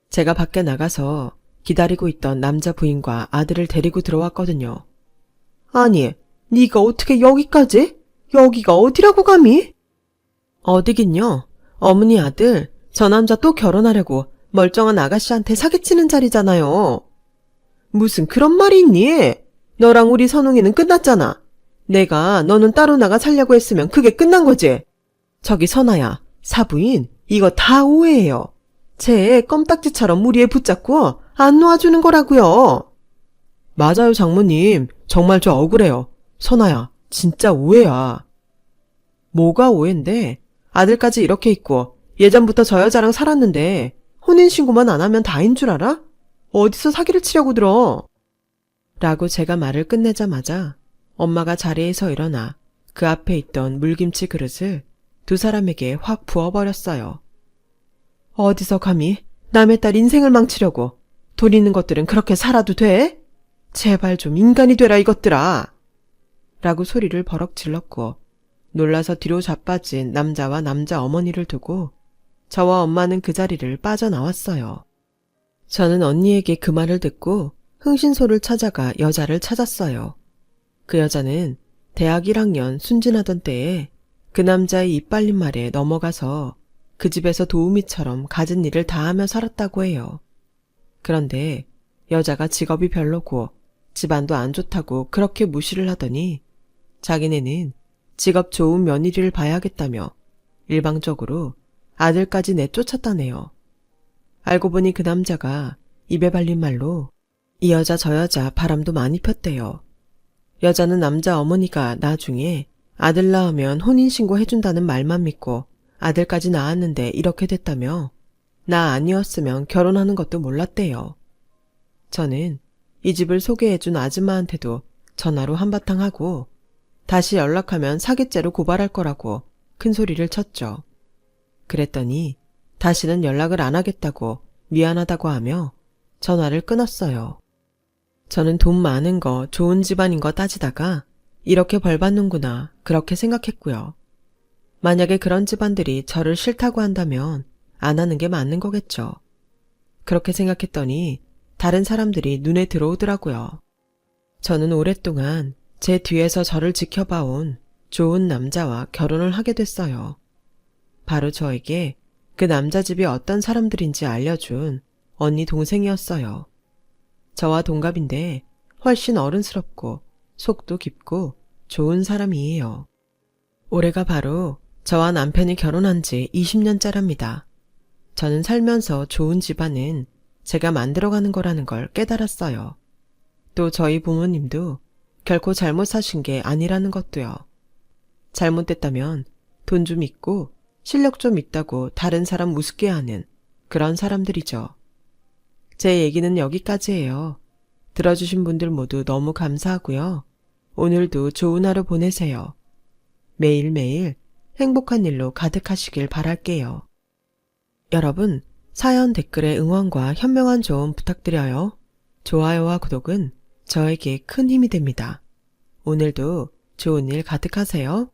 S1: 제가 밖에 나가서 기다리고 있던 남자 부인과 아들을 데리고 들어왔거든요. 아니, 네가 어떻게 여기까지? 여기가 어디라고 감히? 어디긴요. 어머니 아들, 저 남자 또 결혼하려고 멀쩡한 아가씨한테 사기치는 자리잖아요. 무슨 그런 말이 있니? 너랑 우리 선웅이는 끝났잖아. 내가 너는 따로 나가 살려고 했으면 그게 끝난 거지. 저기 선아야, 사부인, 이거 다 오해예요. 쟤 껌딱지처럼 무리에 붙잡고 안 놓아주는 거라고요. 맞아요, 장모님. 정말 저 억울해요. 선아야, 진짜 오해야. 뭐가 오해인데? 아들까지 이렇게 있고 예전부터 저 여자랑 살았는데 혼인신고만 안 하면 다인 줄 알아? 어디서 사기를 치려고 들어? 라고 제가 말을 끝내자마자 엄마가 자리에서 일어나 그 앞에 있던 물김치 그릇을 두 사람에게 확 부어버렸어요. 어디서 감히 남의 딸 인생을 망치려고. 돈 있는 것들은 그렇게 살아도 돼? 제발 좀 인간이 되라 이것들아. 라고 소리를 버럭 질렀고 놀라서 뒤로 자빠진 남자와 남자 어머니를 두고 저와 엄마는 그 자리를 빠져나왔어요. 저는 언니에게 그 말을 듣고 흥신소를 찾아가 여자를 찾았어요. 그 여자는 대학 1학년 순진하던 때에 그 남자의 입 빨린 말에 넘어가서 그 집에서 도우미처럼 가진 일을 다 하며 살았다고 해요. 그런데 여자가 직업이 별로고 집안도 안 좋다고 그렇게 무시를 하더니 자기네는 직업 좋은 며느리를 봐야겠다며 일방적으로 아들까지 내쫓았다네요. 알고 보니 그 남자가 입에 발린 말로 이 여자 저 여자 바람도 많이 폈대요. 여자는 남자 어머니가 나중에 아들 낳으면 혼인신고 해준다는 말만 믿고 아들까지 낳았는데 이렇게 됐다며 나 아니었으면 결혼하는 것도 몰랐대요. 저는 이 집을 소개해준 아줌마한테도 전화로 한바탕 하고 다시 연락하면 사기죄로 고발할 거라고 큰 소리를 쳤죠. 그랬더니 다시는 연락을 안 하겠다고 미안하다고 하며 전화를 끊었어요. 저는 돈 많은 거 좋은 집안인 거 따지다가 이렇게 벌 받는구나 그렇게 생각했고요. 만약에 그런 집안들이 저를 싫다고 한다면 안 하는 게 맞는 거겠죠. 그렇게 생각했더니 다른 사람들이 눈에 들어오더라고요. 저는 오랫동안 제 뒤에서 저를 지켜봐온 좋은 남자와 결혼을 하게 됐어요. 바로 저에게 그 남자 집이 어떤 사람들인지 알려준 언니 동생이었어요. 저와 동갑인데 훨씬 어른스럽고 속도 깊고 좋은 사람이에요. 올해가 바로 저와 남편이 결혼한 지 20년째랍니다. 저는 살면서 좋은 집안은 제가 만들어가는 거라는 걸 깨달았어요. 또 저희 부모님도 결코 잘못 사신 게 아니라는 것도요. 잘못됐다면 돈 좀 있고 실력 좀 있다고 다른 사람 우습게 하는 그런 사람들이죠. 제 얘기는 여기까지예요. 들어주신 분들 모두 너무 감사하고요. 오늘도 좋은 하루 보내세요. 매일매일 행복한 일로 가득하시길 바랄게요. 여러분, 사연 댓글에 응원과 현명한 조언 부탁드려요. 좋아요와 구독은 저에게 큰 힘이 됩니다. 오늘도 좋은 일 가득하세요.